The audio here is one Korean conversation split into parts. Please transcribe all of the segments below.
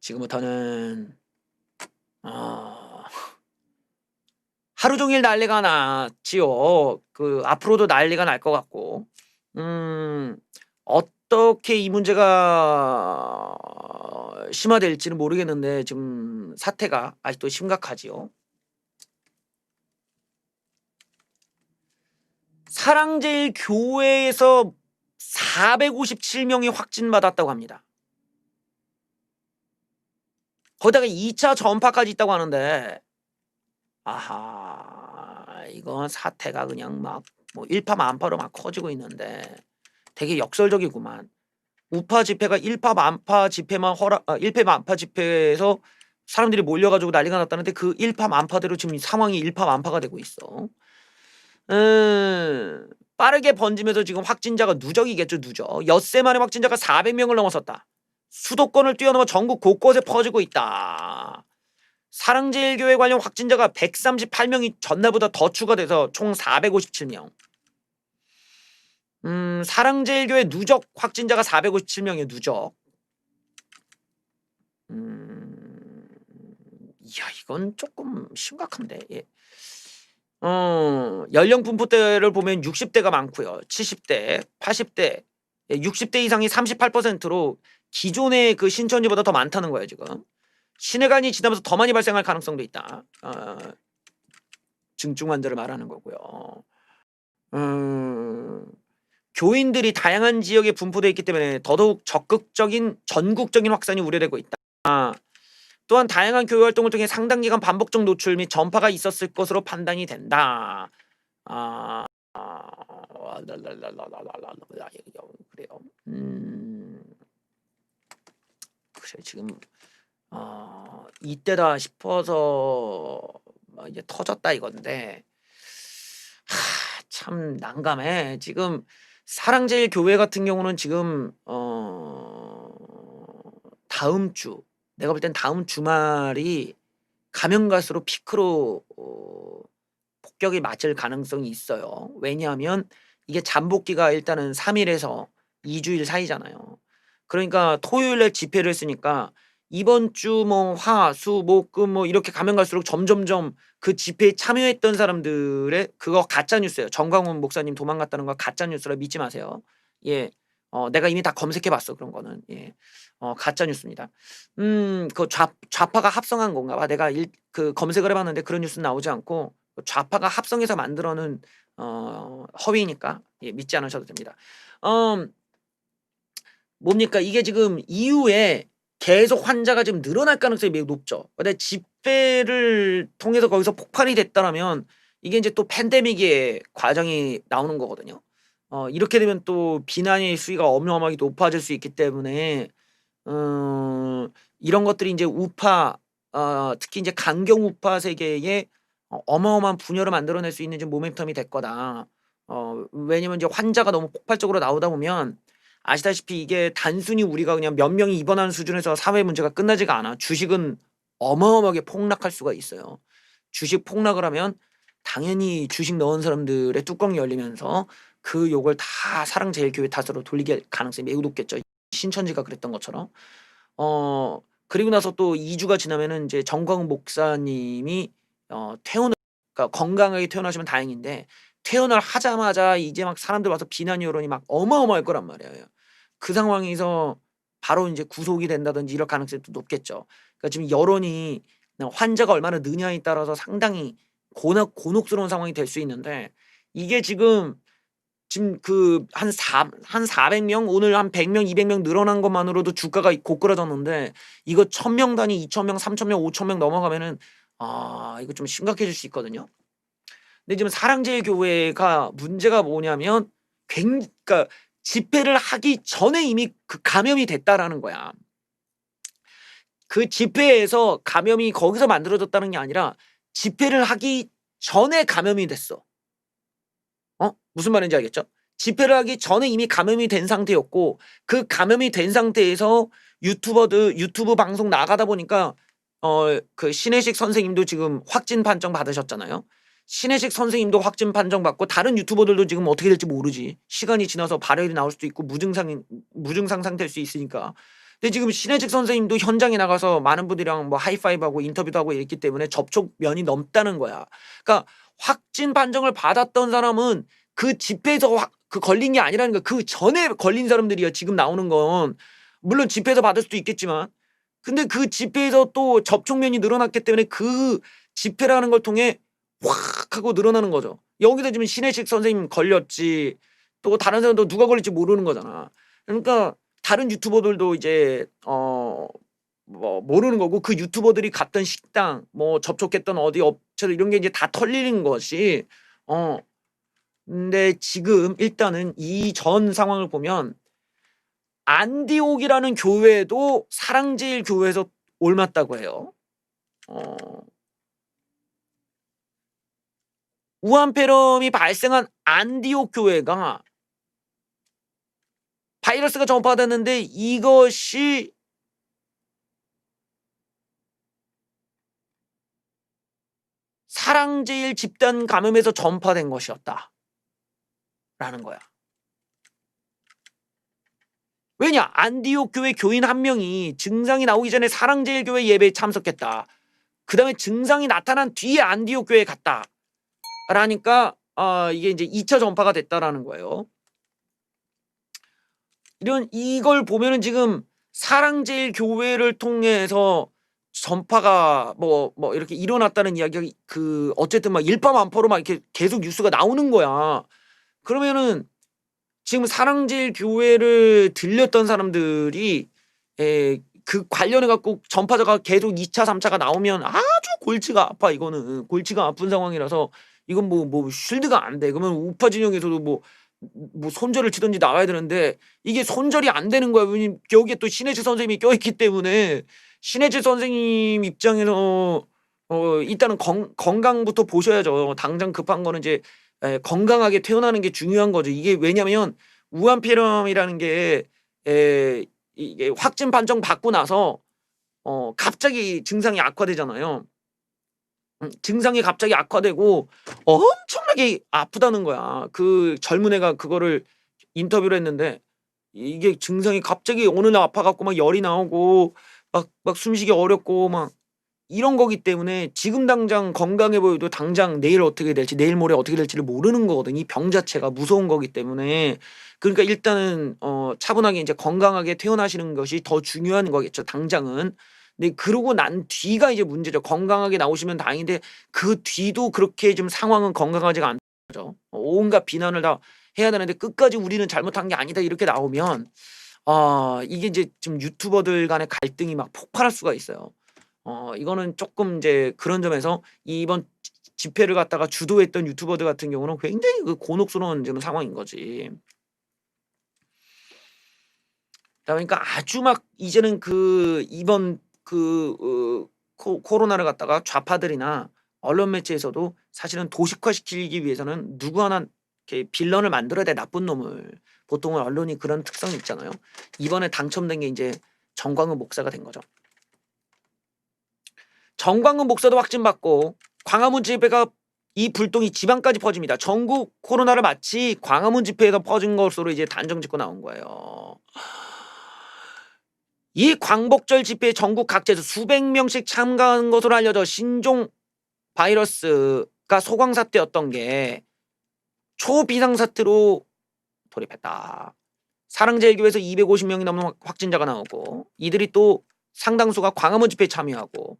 지금부터는 어, 하루 종일 난리가 났지요. 앞으로도 난리가 날 것 같고, 어떻게 이 문제가 심화될지는 모르겠는데 지금 사태가 아직도 심각하지요. 사랑제일교회에서 457명이 확진받았다고 합니다. 거기다가 2차 전파까지 있다고 하는데, 아하, 이건 사태가 그냥 막 뭐 일파만파로 막 커지고 있는데 되게 역설적이구만. 우파 집회가 일파만파 집회만 일파만파 집회에서 사람들이 몰려가지고 난리가 났다는데 그 일파만파대로 지금 상황이 일파만파가 되고 있어. 빠르게 번지면서 지금 확진자가 누적이겠죠, 누적. 엿새 만에 확진자가 400명을 넘어섰다. 수도권을 뛰어넘어 전국 곳곳에 퍼지고 있다. 사랑제일교회 관련 확진자가 138명이 전날보다 더 추가돼서 총 457명. 사랑제일교회 누적 확진자가 457명이에요. 누적. 이야, 이건 조금 심각한데. 예. 연령 분포대를 보면 60대가 많고요. 70대, 80대, 60대 이상이 38%로 기존의 그 신천지보다 더 많다는 거예요, 지금. 신해관이 지나면서 더 많이 발생할 가능성도 있다. 중증 환자를 말하는 거고요. 교인들이 다양한 지역에 분포되어 있기 때문에 더더욱 적극적인 전국적인 확산이 우려되고 있다. 또한 다양한 교회 활동을 통해 상당 기간 반복적 노출 및 전파가 있었을 것으로 판단이 된다. 그래요. 그래 지금 이때다 싶어서 이제 터졌다 이건데, 참 난감해. 지금 사랑제일교회 같은 경우는 지금 다음 주, 내가 볼 땐 다음 주말이 가면 갈수록 피크로 폭격이 맞을 가능성이 있어요. 왜냐하면 이게 잠복기가 일단은 3일에서 2주일 사이잖아요. 그러니까 토요일에 집회를 했으니까 이번 주 뭐 화, 수, 목, 금 뭐 이렇게 가면 갈수록 점점점 그 집회에 참여했던 사람들의 그거 가짜 뉴스예요. 정광훈 목사님 도망갔다는 거 가짜 뉴스라 믿지 마세요. 예. 내가 이미 다 검색해 봤어. 그런 거는. 예. 가짜 뉴스입니다. 그 좌파가 합성한 건가 봐. 내가 검색을 해 봤는데 그런 뉴스는 나오지 않고 좌파가 합성해서 만들어낸 허위니까 예, 믿지 않으셔도 됩니다. 뭡니까? 이게 지금 이후에 계속 환자가 지금 늘어날 가능성이 매우 높죠. 근데 집회를 통해서 거기서 폭발이 됐다라면 이게 이제 또 팬데믹의 과정이 나오는 거거든요. 이렇게 되면 또 비난의 수위가 어마어마하게 높아질 수 있기 때문에 이런 것들이 이제 우파, 특히 이제 강경 우파 세계에 어마어마한 분열을 만들어낼 수 있는 좀 모멘텀이 될 거다. 왜냐면 이제 환자가 너무 폭발적으로 나오다 보면 아시다시피 이게 단순히 우리가 그냥 몇 명이 입원하는 수준에서 사회 문제가 끝나지가 않아. 주식은 어마어마하게 폭락할 수가 있어요. 주식 폭락을 하면 당연히 주식 넣은 사람들의 뚜껑이 열리면서 그 욕을 다 사랑제일교회 탓으로 돌리게 가능성이 매우 높겠죠. 신천지가 그랬던 것처럼. 그리고 나서 또 2주가 지나면은 이제 정광훈 목사님이 그러니까 건강하게 퇴원하시면 다행인데 퇴원을 하자마자 이제 막 사람들 와서 비난 여론이 막 어마어마할 거란 말이에요. 그 상황에서 바로 이제 구속이 된다든지 이럴 가능성이 또 높겠죠. 그러니까 지금 여론이 환자가 얼마나 느냐에 따라서 상당히 곤혹스러운 상황이 될 수 있는데, 이게 지금 한 400명, 오늘 한 100명, 200명 늘어난 것만으로도 주가가 고꾸라졌는데, 이거 1000명 단위, 2000명, 3000명, 5000명 넘어가면은 이거 좀 심각해질 수 있거든요. 근데 지금 사랑제일교회가 문제가 뭐냐면 그러니까 집회를 하기 전에 이미 그 감염이 됐다라는 거야. 그 집회에서 감염이 거기서 만들어졌다는 게 아니라 집회를 하기 전에 감염이 됐어. 무슨 말인지 알겠죠? 집회를 하기 전에 이미 감염이 된 상태였고, 그 감염이 된 상태에서 유튜브 방송 나가다 보니까 그 신혜식 선생님도 지금 확진 판정 받으셨잖아요. 신혜식 선생님도 확진 판정 받고 다른 유튜버들도 지금 어떻게 될지 모르지. 시간이 지나서 발열이 나올 수도 있고 무증상 상태일 수 있으니까. 근데 지금 신혜직 선생님도 현장에 나가서 많은 분들이랑 뭐 하이파이브하고 인터뷰도 하고 이랬기 때문에 접촉면이 넘다는 거야. 그러니까 확진 판정을 받았던 사람은 그 집회에서 그 걸린 게 아니라는 거야. 그 전에 걸린 사람들이야. 지금 나오는 건 물론 집회에서 받을 수도 있겠지만, 근데 그 집회에서 또 접촉면이 늘어났기 때문에 그 집회라는 걸 통해 확 하고 늘어나는 거죠. 여기서 지금 신혜식 선생님 걸렸지, 또 다른 사람도 누가 걸릴지 모르는 거잖아. 그러니까 다른 유튜버들도 이제 뭐 모르는 거고, 그 유튜버들이 갔던 식당, 뭐 접촉했던 어디 업체들 이런 게 이제 다 털리는 것이 근데 지금 일단은 이 전 상황을 보면 안디옥이라는 교회도 사랑제일교회에서 옮았다고 해요. 우한폐렴이 발생한 안디옥 교회가 바이러스가 전파됐는데 이것이 사랑제일 집단 감염에서 전파된 것이었다 라는 거야. 왜냐? 안디옥 교회 교인 한 명이 증상이 나오기 전에 사랑제일 교회 예배에 참석했다. 그 다음에 증상이 나타난 뒤에 안디옥 교회에 갔다 라니까 이게 이제 2차 전파가 됐다라는 거예요. 이걸 보면은 지금 사랑제일 교회를 통해서 전파가 뭐 이렇게 일어났다는 이야기가 어쨌든 막 일파만파로 막 이렇게 계속 뉴스가 나오는 거야. 그러면은 지금 사랑제일 교회를 들렸던 사람들이 그 관련해 갖고 전파자가 계속 2차 3차가 나오면 아주 골치가 아파. 이거는 골치가 아픈 상황이라서 이건 뭐 쉴드가 안 돼. 그러면 우파 진영에서도 뭐 손절을 치든지 나와야 되는데 이게 손절이 안 되는 거야. 왜냐면 여기에 또 신혜지 선생님이 껴있기 때문에 신혜지 선생님 입장에서 일단은 건강부터 보셔야죠. 당장 급한 거는 이제 건강하게 퇴원하는 게 중요한 거죠. 이게 왜냐면 우한폐렴이라는 게 이게 확진 판정 받고 나서 갑자기 증상이 악화되잖아요. 증상이 갑자기 악화되고 엄청나게 아프다는 거야. 그 젊은 애가 그거를 인터뷰를 했는데 이게 증상이 갑자기 어느 날 아파갖고 막 열이 나오고 막 숨쉬기 어렵고 막 이런 거기 때문에 지금 당장 건강해 보여도 당장 내일 어떻게 될지 내일 모레 어떻게 될지를 모르는 거거든. 이 병 자체가 무서운 거기 때문에. 그러니까 일단은 차분하게 이제 건강하게 퇴원하시는 것이 더 중요한 거겠죠, 당장은. 근데 그러고 난 뒤가 이제 문제죠. 건강하게 나오시면 다행인데 그 뒤도 그렇게 좀 상황은 건강하지가 않죠. 온갖 비난을 다 해야 되는데 끝까지 우리는 잘못한 게 아니다 이렇게 나오면 이게 이제 지금 유튜버들 간의 갈등이 막 폭발할 수가 있어요. 이거는 조금 이제 그런 점에서 이번 집회를 갖다가 주도했던 유튜버들 같은 경우는 굉장히 곤혹스러운 지금 상황인 거지. 그러니까 아주 막 이제는 이번 코로나를 갖다가 좌파들이나 언론 매체에서도 사실은 도식화시키기 위해서는 누구 하나 이렇게 빌런을 만들어야 돼. 나쁜 놈을. 보통은 언론이 그런 특성이 있잖아요. 이번에 당첨된 게 이제 정광훈 목사가 된 거죠. 정광훈 목사도 확진받고 광화문 집회가 이 불똥이 지방까지 퍼집니다. 전국 코로나를 마치 광화문 집회에서 퍼진 것으로 이제 단정 짓고 나온 거예요. 이 광복절 집회에 전국 각지에서 수백 명씩 참가한 것으로 알려져 신종 바이러스가 소강사태였던 게 초비상사태로 돌입했다. 사랑제일교회에서 250명이 넘는 확진자가 나오고 이들이 또 상당수가 광화문 집회에 참여하고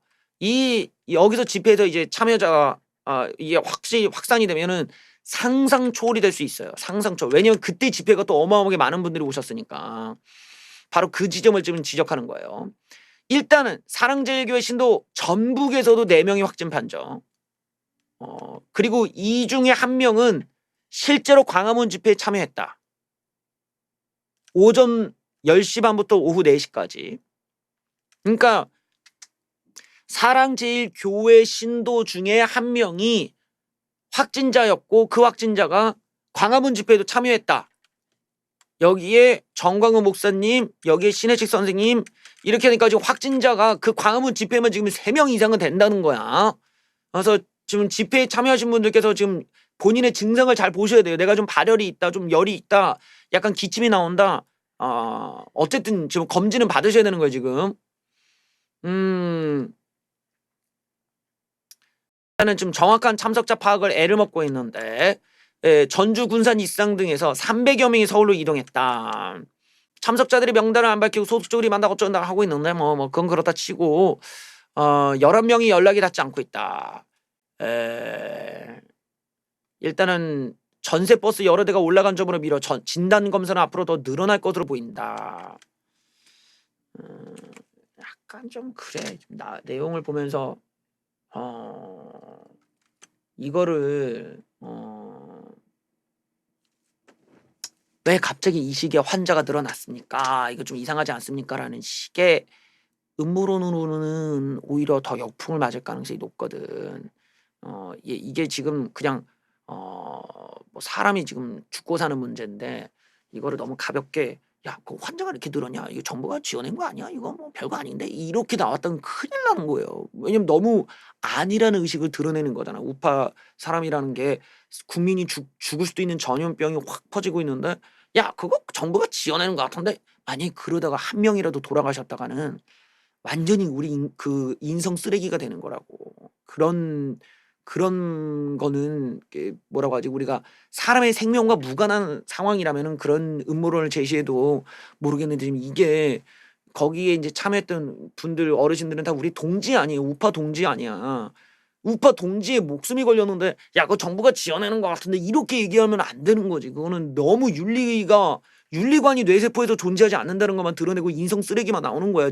여기서 집회에서 이제 참여자가 이게 확산이 되면은 상상 초월이 될 수 있어요. 상상 초월. 왜냐면 그때 집회가 또 어마어마하게 많은 분들이 오셨으니까. 바로 그 지점을 지금 지적하는 거예요. 일단은 사랑제일교회 신도 전북에서도 4명이 확진 판정. 그리고 이 중에 한 명은 실제로 광화문 집회에 참여했다. 오전 10시 반부터 오후 4시까지. 그러니까 사랑제일교회 신도 중에 한 명이 확진자였고 그 확진자가 광화문 집회에도 참여했다. 여기에 정광훈 목사님, 여기에 신혜식 선생님 이렇게 하니까 지금 확진자가 그 광화문 집회만 지금 3명 이상은 된다는 거야. 그래서 지금 집회에 참여하신 분들께서 지금 본인의 증상을 잘 보셔야 돼요. 내가 좀 발열이 있다, 좀 열이 있다, 약간 기침이 나온다. 어쨌든 지금 검진은 받으셔야 되는 거예요 지금. 일단은 좀 정확한 참석자 파악을 애를 먹고 있는데 전주, 군산, 일산 등에서 300여 명이 서울로 이동했다. 참석자들이 명단을 안 밝히고 소수적으로 만나고 어쩐다 하고 있는데 뭐 그건 그렇다 치고 11명이 연락이 닿지 않고 있다. 일단은 전세버스 여러 대가 올라간 점으로 미뤄 진단검사는 앞으로 더 늘어날 것으로 보인다. 약간 좀 그래. 내용을 보면서 이거를 왜 갑자기 이 시기에 환자가 늘어났습니까? 이거 좀 이상하지 않습니까? 라는 식의 음모론으로는 오히려 더 역풍을 맞을 가능성이 높거든. 이게 지금 그냥 뭐 사람이 지금 죽고 사는 문제인데 이거를 너무 가볍게 야, 그 환자가 이렇게 늘었냐? 이거 정부가 지어낸 거 아니야? 이거 뭐 별거 아닌데 이렇게 나왔다면 큰일 나는 거예요. 왜냐면 너무 아니라는 의식을 드러내는 거잖아. 우파 사람이라는 게 국민이 죽을 수도 있는 전염병이 확 퍼지고 있는데 야, 그거 정부가 지어내는 것 같은데 만약에 그러다가 한 명이라도 돌아가셨다가는 완전히 우리 그 인성 쓰레기가 되는 거라고. 그런 거는 뭐라고 하지? 우리가 사람의 생명과 무관한 상황이라면은 그런 음모론을 제시해도 모르겠는데 지금 이게 거기에 이제 참여했던 분들 어르신들은 다 우리 동지 아니에요. 우파 동지 아니야. 우파 동지의 목숨이 걸렸는데 야, 그거 정부가 지어내는 것 같은데 이렇게 얘기하면 안 되는 거지. 그거는 너무 윤리관이 뇌세포에서 존재하지 않는다는 것만 드러내고 인성 쓰레기만 나오는 거야.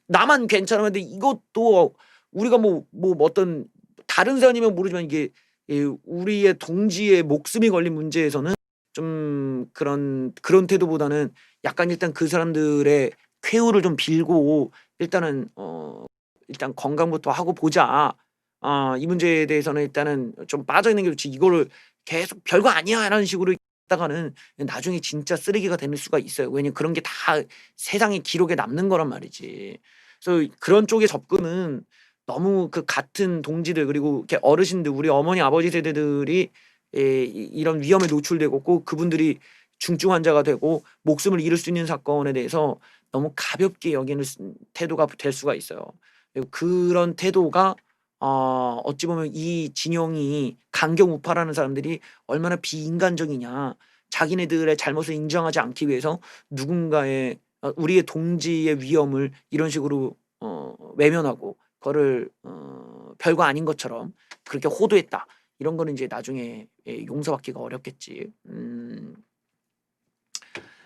나만 괜찮으면 돼. 이것도 우리가 뭐 어떤 다른 사람이면 모르지만 이게 우리의 동지의 목숨이 걸린 문제에서는 좀 그런 태도보다는 약간 일단 그 사람들의 쾌유를 좀 빌고 일단은 일단 건강부터 하고 보자. 이 문제에 대해서는 일단은 좀 빠져 있는 게 좋지. 이거를 계속 별거 아니야라는 식으로 다가는 나중에 진짜 쓰레기가 되는 수가 있어요. 왜냐면 그런 게 다 세상의 기록에 남는 거란 말이지. 그래서 그런 쪽의 접근은 너무 그 같은 동지들 그리고 이렇게 어르신들 우리 어머니 아버지 세대들이 이런 위험에 노출되고 꼭 그분들이 중증 환자가 되고 목숨을 잃을 수 있는 사건에 대해서 너무 가볍게 여기는 태도가 될 수가 있어요. 그리고 그런 태도가 어찌 보면 이 진영이 강경 우파라는 사람들이 얼마나 비인간적이냐. 자기네들의 잘못을 인정하지 않기 위해서 누군가의 우리의 동지의 위험을 이런 식으로 외면하고 그거를 별거 아닌 것처럼 그렇게 호도했다. 이런 거는 이제 나중에 용서받기가 어렵겠지.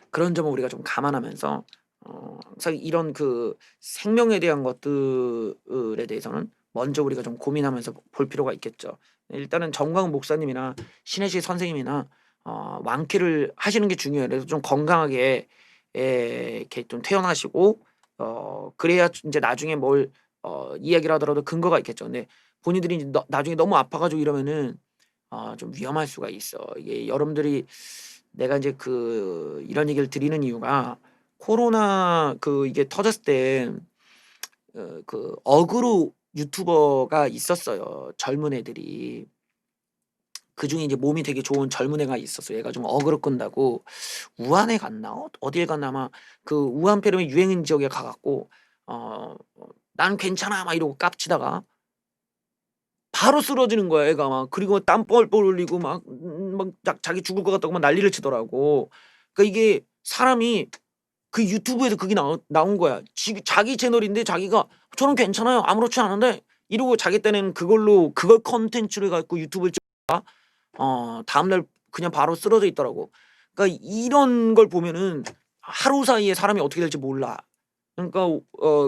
그런 점을 우리가 좀 감안하면서 항상 이런 그 생명에 대한 것들에 대해서는 먼저 우리가 좀 고민하면서 볼 필요가 있겠죠. 일단은 정광훈 목사님이나 신혜식 선생님이나 완쾌를 하시는 게 중요해요. 그래서 좀 건강하게 이렇게 좀 퇴원하시고 그래야 이제 나중에 뭘 이야기를 하더라도 근거가 있겠죠. 근데 본인들이 이제 나중에 너무 아파가지고 이러면은 좀 위험할 수가 있어. 이게 여러분들이 내가 이제 이런 얘기를 드리는 이유가 코로나 이게 터졌을 때 어그로 유튜버가 있었어요. 젊은 애들이. 그중에 이제 몸이 되게 좋은 젊은 애가 있었어요. 얘가 좀 어그로 끈다고 우한에 갔나? 어디에 갔나 아마 그 우한 폐렴이 유행인 지역에 가갖고 난 괜찮아 막 이러고 깝치다가 바로 쓰러지는 거야 애가 막. 그리고 땀 뻘뻘 흘리고 막 자기 죽을 것 같다고 막 난리를 치더라고. 그러니까 이게 사람이 그 유튜브에서 그게 나온 거야. 자기 채널인데 자기가 저는 괜찮아요 아무렇지 않은데 이러고 자기 때는 그걸 컨텐츠를 갖고 유튜브를 찍다가 다음날 그냥 바로 쓰러져 있더라고. 그러니까 이런 걸 보면은 하루 사이에 사람이 어떻게 될지 몰라. 그러니까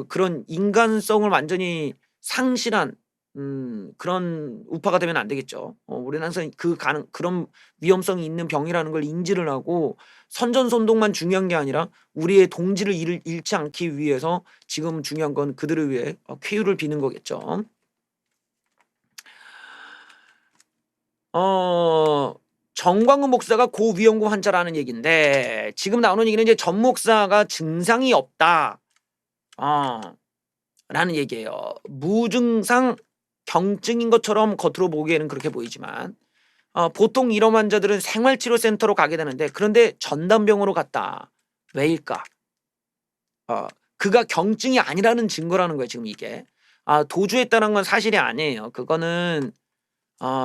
그런 인간성을 완전히 상실한 그런 우파가 되면 안 되겠죠. 우리는 항상 그런 위험성이 있는 병이라는 걸 인지를 하고 선전선동만 중요한 게 아니라 우리의 동지를 잃지 않기 위해서 지금 중요한 건 그들을 위해 쾌유를 비는 거겠죠. 정광훈 목사가 고위험군 환자라는 얘기인데 지금 나오는 얘기는 이제 전 목사가 증상이 없다. 라는 얘기예요. 무증상 경증인 것처럼 겉으로 보기에는 그렇게 보이지만 보통 이런 환자들은 생활치료센터로 가게 되는데 그런데 전담병으로 갔다. 왜일까? 그가 경증이 아니라는 증거라는 거예요, 지금 이게. 도주했다는 건 사실이 아니에요. 그거는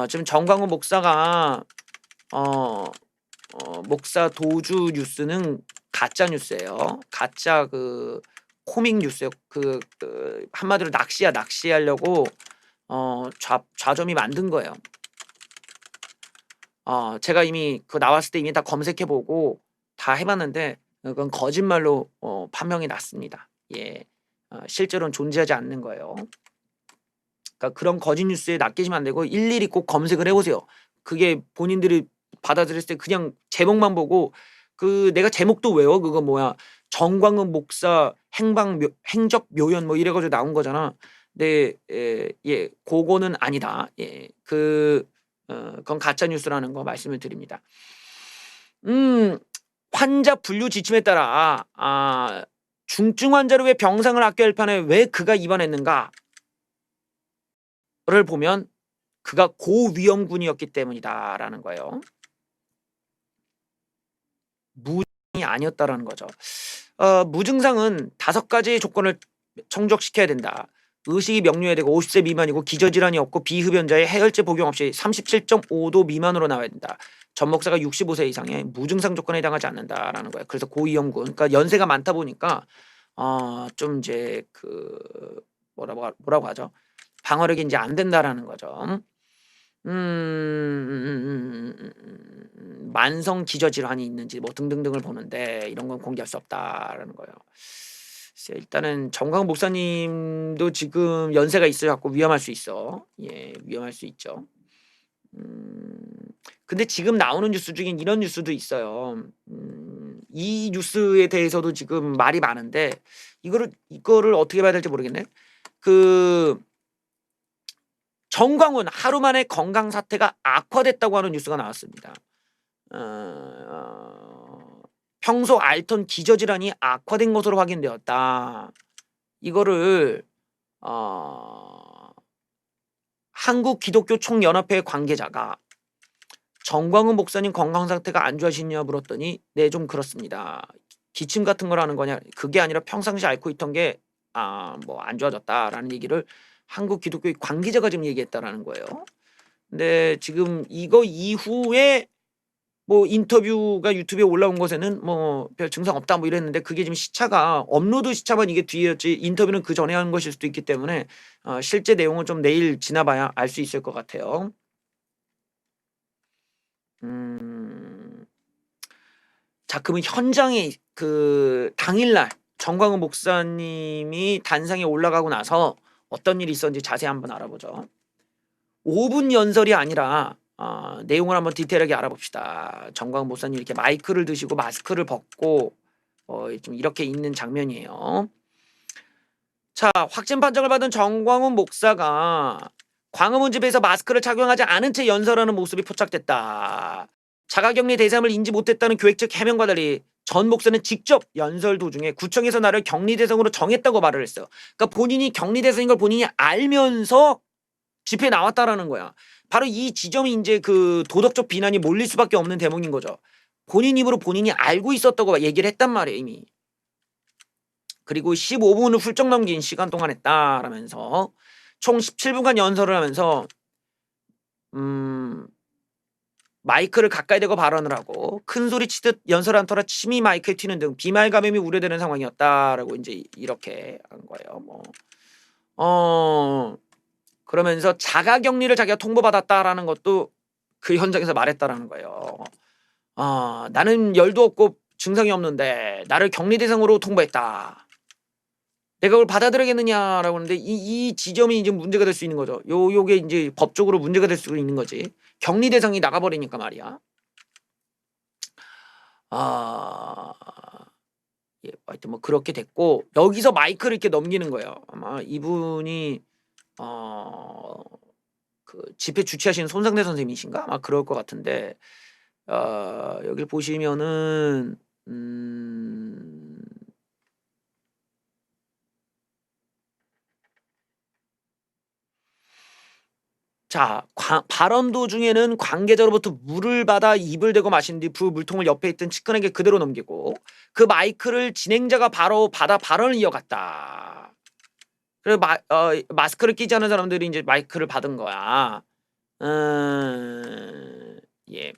지금 정광훈 목사가 목사 도주 뉴스는 가짜 뉴스예요. 가짜 그 코믹 뉴스예요. 한마디로 낚시하려고 좌점이 만든 거예요. 제가 이미 그거 나왔을 때 이미 다 검색해보고 다 해봤는데 그건 거짓말로 판명이 났습니다. 예, 실제로는 존재하지 않는 거예요. 그러니까 그런 거짓 뉴스에 낚이시면 안 되고 일일이 꼭 검색을 해보세요. 그게 본인들이 받아들였을 때 그냥 제목만 보고 내가 제목도 외워. 그거 뭐야, 정광훈 목사 행적 묘연 뭐 이래가지고 나온 거잖아. 근데 그거는 아니다. 그건 가짜 뉴스라는 거 말씀을 드립니다. 환자 분류 지침에 따라 중증 환자를 왜 병상을 아껴야 할 판에 왜 그가 입원했는가를 보면 그가 고위험군이었기 때문이다라는 거예요. 무증상이 아니었다라는 거죠. 무증상은 5가지의 조건을 충족시켜야 된다. 의식이 명료해야 되고 50세 미만이고 기저질환이 없고 비흡연자의 해열제 복용 없이 37.5도 미만으로 나와야 된다. 전 목사가 65세 이상의 무증상 조건에 해당하지 않는다라는 거예요. 그래서 고위험군. 그러니까 연세가 많다 보니까 좀 이제 뭐라고 하죠? 방어력이 이제 안 된다라는 거죠. 만성 기저질환이 있는지 뭐 등등등을 보는데 이런 건 공개할 수 없다라는 거예요. 일단은 정광훈 목사님도 지금 연세가 있어갖고 위험할 수 있어. 예, 위험할 수 있죠. 근데 지금 나오는 뉴스 중엔 이런 뉴스도 있어요. 이 뉴스에 대해서도 지금 말이 많은데 이거를 어떻게 봐야 될지 모르겠네. 정광훈 하루 만에 건강 사태가 악화됐다고 하는 뉴스가 나왔습니다. 평소 앓던 기저질환이 악화된 것으로 확인되었다. 이거를 한국기독교총연합회 관계자가 정광훈 목사님 건강 상태가 안 좋아지냐 물었더니 네, 좀 그렇습니다. 기침 같은 걸 하는 거냐, 그게 아니라 평상시 앓고 있던 게 뭐 안 좋아졌다라는 얘기를 한국기독교 관계자가 지금 얘기했다라는 거예요. 근데 지금 이거 이후에 뭐 인터뷰가 유튜브에 올라온 것에는 뭐 별 증상 없다 뭐 이랬는데 그게 지금 시차가 업로드 시차만 이게 뒤였지 인터뷰는 그 전에 한 것일 수도 있기 때문에 실제 내용은 좀 내일 지나봐야 알 수 있을 것 같아요. 자, 그러면 현장에 당일날 정광훈 목사님이 단상에 올라가고 나서 어떤 일이 있었는지 자세히 한번 알아보죠. 5분 연설이 아니라 내용을 한번 디테일하게 알아봅시다. 정광훈 목사님 이렇게 마이크를 드시고 마스크를 벗고 좀 이렇게 있는 장면이에요. 자, 확진 판정을 받은 정광훈 목사가 광화문 집에서 마스크를 착용하지 않은 채 연설하는 모습이 포착됐다. 자가격리 대상을 인지 못했다는 교회 측 해명과 달리 전 목사는 직접 연설 도중에 구청에서 나를 격리 대상으로 정했다고 말을 했어요. 그러니까 본인이 격리 대상인 걸 본인이 알면서 집회에 나왔다라는 거야. 바로 이 지점이 이제 도덕적 비난이 몰릴 수밖에 없는 대목인 거죠. 본인 입으로 본인이 알고 있었다고 얘기를 했단 말이에요, 이미. 그리고 15분을 훌쩍 넘긴 시간 동안 했다라면서 총 17분간 연설을 하면서 마이크를 가까이 대고 발언을 하고 큰 소리 치듯 연설한 터라 침이 마이크에 튀는 등 비말 감염이 우려되는 상황이었다라고 이제 이렇게 한 거예요. 그러면서 자가격리를 자기가 통보받았다라는 것도 그 현장에서 말했다라는 거예요. 나는 열도 없고 증상이 없는데 나를 격리 대상으로 통보했다. 내가 그걸 받아들이겠느냐라고 하는데 이 지점이 이제 문제가 될 수 있는 거죠. 요게 이제 법적으로 문제가 될 수 있는 거지. 격리 대상이 나가버리니까 말이야. 예, 하여튼 뭐 그렇게 됐고 여기서 마이크를 이렇게 넘기는 거예요. 아마 이분이 집회 주최하시는 손상대 선생님이신가? 아마 그럴 것 같은데 여기 보시면은 자, 발언 도중에는 관계자로부터 물을 받아 입을 대고 마신 뒤 부 물통을 옆에 있던 측근에게 그대로 넘기고 그 마이크를 진행자가 바로 받아 발언을 이어갔다. 그리고 마스크를 끼지 않은 사람들이 이제 마이크를 받은 거야. 예,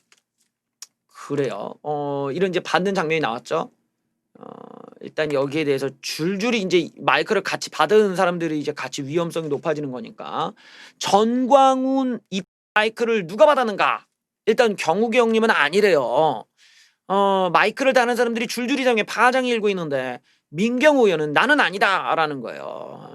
그래요. 이런 이제 받는 장면이 나왔죠. 일단 여기에 대해서 줄줄이 이제 마이크를 같이 받은 사람들이 이제 같이 위험성이 높아지는 거니까. 전광훈 이 마이크를 누가 받았는가? 일단 경욱이 형님은 아니래요. 마이크를 다는 사람들이 줄줄이 장에 파장이 일고 있는데 민경호 의원은 나는 아니다라는 거예요.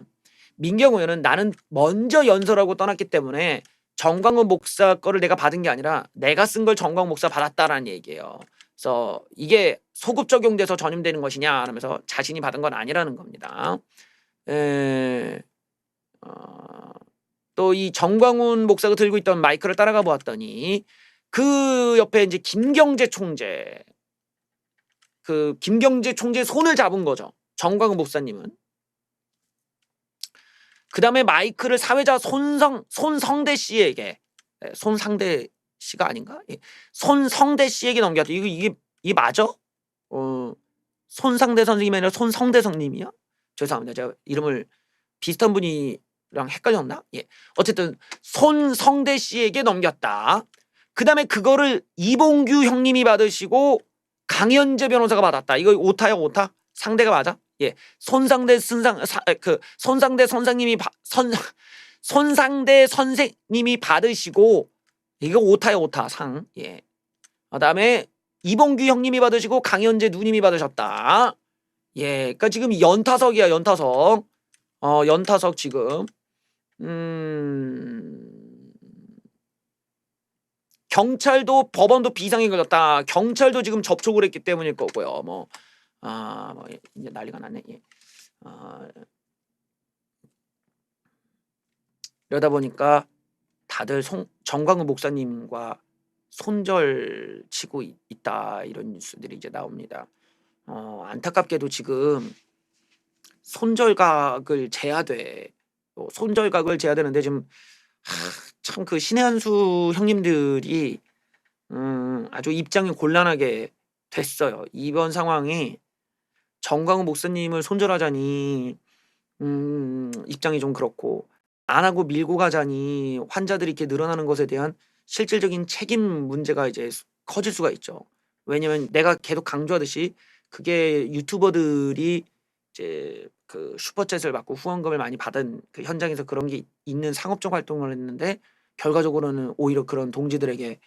민경호 의원은 나는 먼저 연설하고 떠났기 때문에 정광훈 목사 거를 내가 받은 게 아니라 내가 쓴 걸 정광훈 목사 받았다라는 얘기예요. 그래서 이게 소급 적용돼서 전염되는 것이냐 하면서 자신이 받은 건 아니라는 겁니다. 또 이 정광훈 목사가 들고 있던 마이크를 따라가 보았더니 그 옆에 이제 김경재 총재, 그 김경재 총재 손을 잡은 거죠. 정광훈 목사님은. 그 다음에 마이크를 사회자 손성대 씨에게, 손상대 씨가 아닌가? 예. 손성대 씨에게 넘겼다. 이게 맞아? 손상대 선생님이 아니라 손성대 선생님이야? 죄송합니다. 제가 이름을 비슷한 분이랑 헷갈렸나? 예. 어쨌든 손성대 씨에게 넘겼다. 그 다음에 그거를 이봉규 형님이 받으시고 강현재 변호사가 받았다. 이거 오타야, 오타? 상대가 맞아? 예. 손상대 선생님이 받으시고 이거 오타야, 오타 상. 예. 그다음에 이봉규 형님이 받으시고 강현재 누님이 받으셨다. 예. 그러니까 지금 연타석이야, 연타석. 연타석 지금. 경찰도 법원도 비상이 걸렸다. 경찰도 지금 접촉을 했기 때문일 거고요. 뭐 이제 난리가 났네. 예. 이러다 보니까 다들 정광훈 목사님과 손절 치고 있다, 이런 뉴스들이 이제 나옵니다. 안타깝게도 지금 손절각을 제야돼. 손절각을 제야되는데 지금 참 그 신의 한수 형님들이 아주 입장이 곤란하게 됐어요. 이번 상황이 정광훈 목사님을 손절하자니 입장이 좀 그렇고, 안 하고 밀고 가자니 환자들이 이렇게 늘어나는 것에 대한 실질적인 책임 문제가 이제 커질 수가 있죠. 왜냐면 내가 계속 강조하듯이 그게 유튜버들이 이제 그 슈퍼챗을 받고 후원금을 많이 받은 그 현장에서 그런 게 있는 상업적 활동을 했는데 결과적으로는 오히려 그런 동지들에게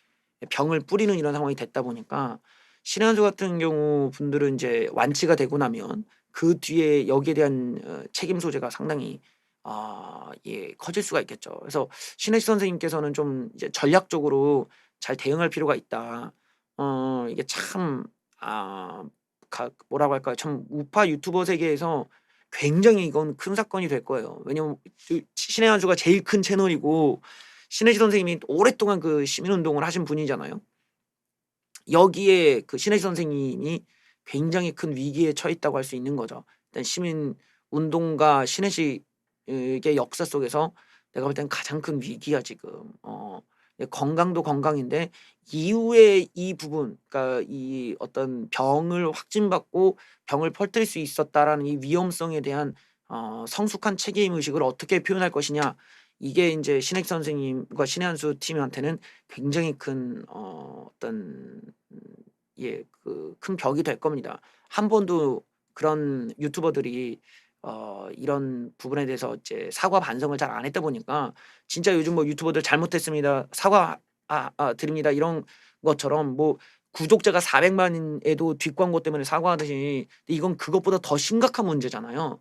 병을 뿌리는 이런 상황이 됐다 보니까 신의 한수 같은 경우 분들은 이제 완치가 되고 나면 그 뒤에 여기에 대한 책임 소재가 상당히 커질 수가 있겠죠. 그래서 신혜식 선생님께서는 좀 이제 전략적으로 잘 대응할 필요가 있다. 이게 참 뭐라고 할까요? 참 우파 유튜버 세계에서 굉장히 이건 큰 사건이 될 거예요. 왜냐면 신의 한수가 제일 큰 채널이고 신혜식 선생님이 오랫동안 그 시민운동을 하신 분이잖아요. 여기에 그 신혜식 선생님이 굉장히 큰 위기에 처했다고 할 수 있는 거죠. 일단 시민운동가 신혜식의 역사 속에서 내가 볼 땐 가장 큰 위기야 지금. 건강도 건강인데 이후에 이 부분, 그러니까 이 어떤 병을 확진받고 병을 퍼뜨릴 수 있었다라는 이 위험성에 대한 성숙한 책임 의식을 어떻게 표현할 것이냐, 이게 이제 신혜식 선생님과 신의 한수 팀한테는 굉장히 큰 어떤 그 큰 벽이 될 겁니다. 한 번도 그런 유튜버들이 이런 부분에 대해서 이제 사과 반성을 잘 안 했다 보니까 진짜 요즘 뭐 유튜버들 잘못했습니다, 사과 드립니다, 이런 것처럼 뭐 구독자가 400만에도 뒷광고 때문에 사과하듯이, 이건 그것보다 더 심각한 문제잖아요.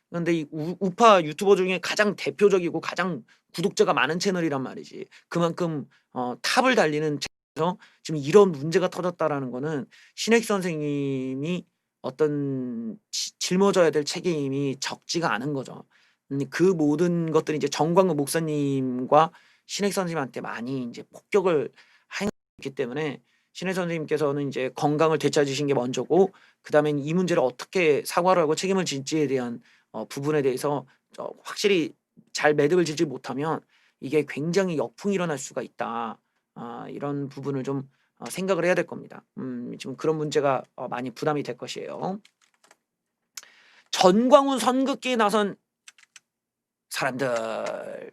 그런데 이 우파 유튜버 중에 가장 대표적이고 가장 구독자가 많은 채널이란 말이지. 그만큼 탑을 달리는 채널에서 지금 이런 문제가 터졌다라는 거는 신혜식 선생님이 어떤 짊어져야 될 책임이 적지가 않은 거죠. 그 모든 것들이 이제 정광훈 목사님과 신혜식 선생님한테 많이 이제 폭격을 했기 때문에 신혜식 선생님께서는 이제 건강을 되찾으신 게 먼저고, 그다음에 이 문제를 어떻게 사과를 하고 책임을 질지에 대한 부분에 대해서 확실히 잘 매듭을 짓지 못하면 이게 굉장히 역풍이 일어날 수가 있다. 이런 부분을 좀 생각을 해야 될 겁니다. 지금 그런 문제가 많이 부담이 될 것이에요. 전광훈 선긋기에 나선 사람들.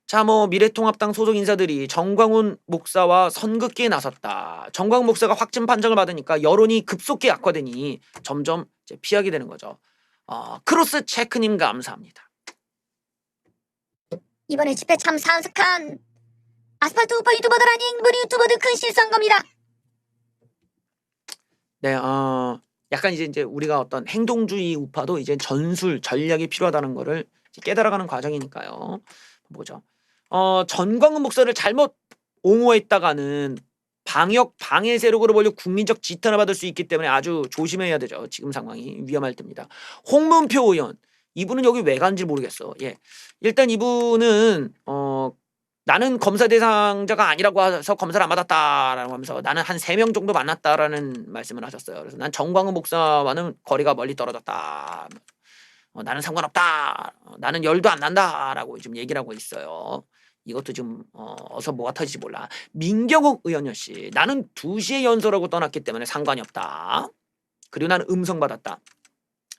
자, 미래통합당 소속 인사들이 정광훈 목사와 선긋기에 나섰다. 정광훈 목사가 확진 판정을 받으니까 여론이 급속히 악화되니 점점 이제 피하게 되는 거죠. 크로스 체크님 감사합니다. 이번에 집회 참 산석한 아스팔트 우파 유튜버들 아닌 우리 유튜버들 큰 실수한 겁니다. 네, 약간 이제 우리가 어떤 행동주의 우파도 이제 전술 전략이 필요하다는 거를 깨달아가는 과정이니까요. 보죠. 전광훈 목사를 잘못 옹호했다가는 방역 방해 세력으로 몰려 국민적 지탄을 받을 수 있기 때문에 아주 조심해야 되죠. 지금 상황이 위험할 때입니다. 홍문표 의원, 이분은 여기 왜 간지 모르겠어. 예, 일단 이분은 나는 검사 대상자가 아니라고 해서 검사를 안 받았다라고 하면서 나는 한 3명 정도 만났다라는 말씀을 하셨어요. 그래서 난 정광훈 목사와는 거리가 멀리 떨어졌다. 나는 상관없다. 나는 열도 안 난다라고 지금 얘기를 하고 있어요. 이것도 좀 어서 뭐가 터질지 몰라. 민경욱 의원 역시 나는 2시에 연설하고 떠났기 때문에 상관이 없다. 그리고 나는 음성 받았다.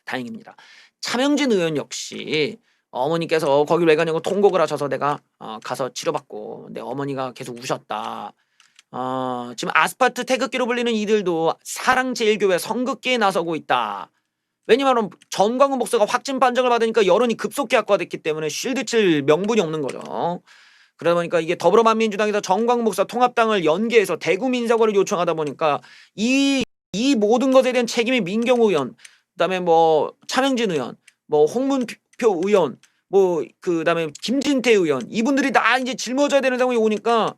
다행입니다. 차명진 의원 역시 어머니께서 거기 왜 가냐고 통곡을 하셔서 내가 가서 치료받고 내 어머니가 계속 우셨다. 지금 아스팔트 태극기로 불리는 이들도 사랑제일교회 선긋기에 나서고 있다. 왜냐하면 전광훈 목사가 확진 판정을 받으니까 여론이 급속히 악화됐기 때문에 쉴드 칠 명분이 없는 거죠. 그러다 보니까 이게 더불어만민주당에서 정광훈 목사 통합당을 연계해서 대구민사과를 요청하다 보니까 이 모든 것에 대한 책임이 민경우 의원, 그다음에 차명진 의원, 홍문표 의원, 그다음에 김진태 의원, 이분들이 다 이제 짊어져야 되는 상황이 오니까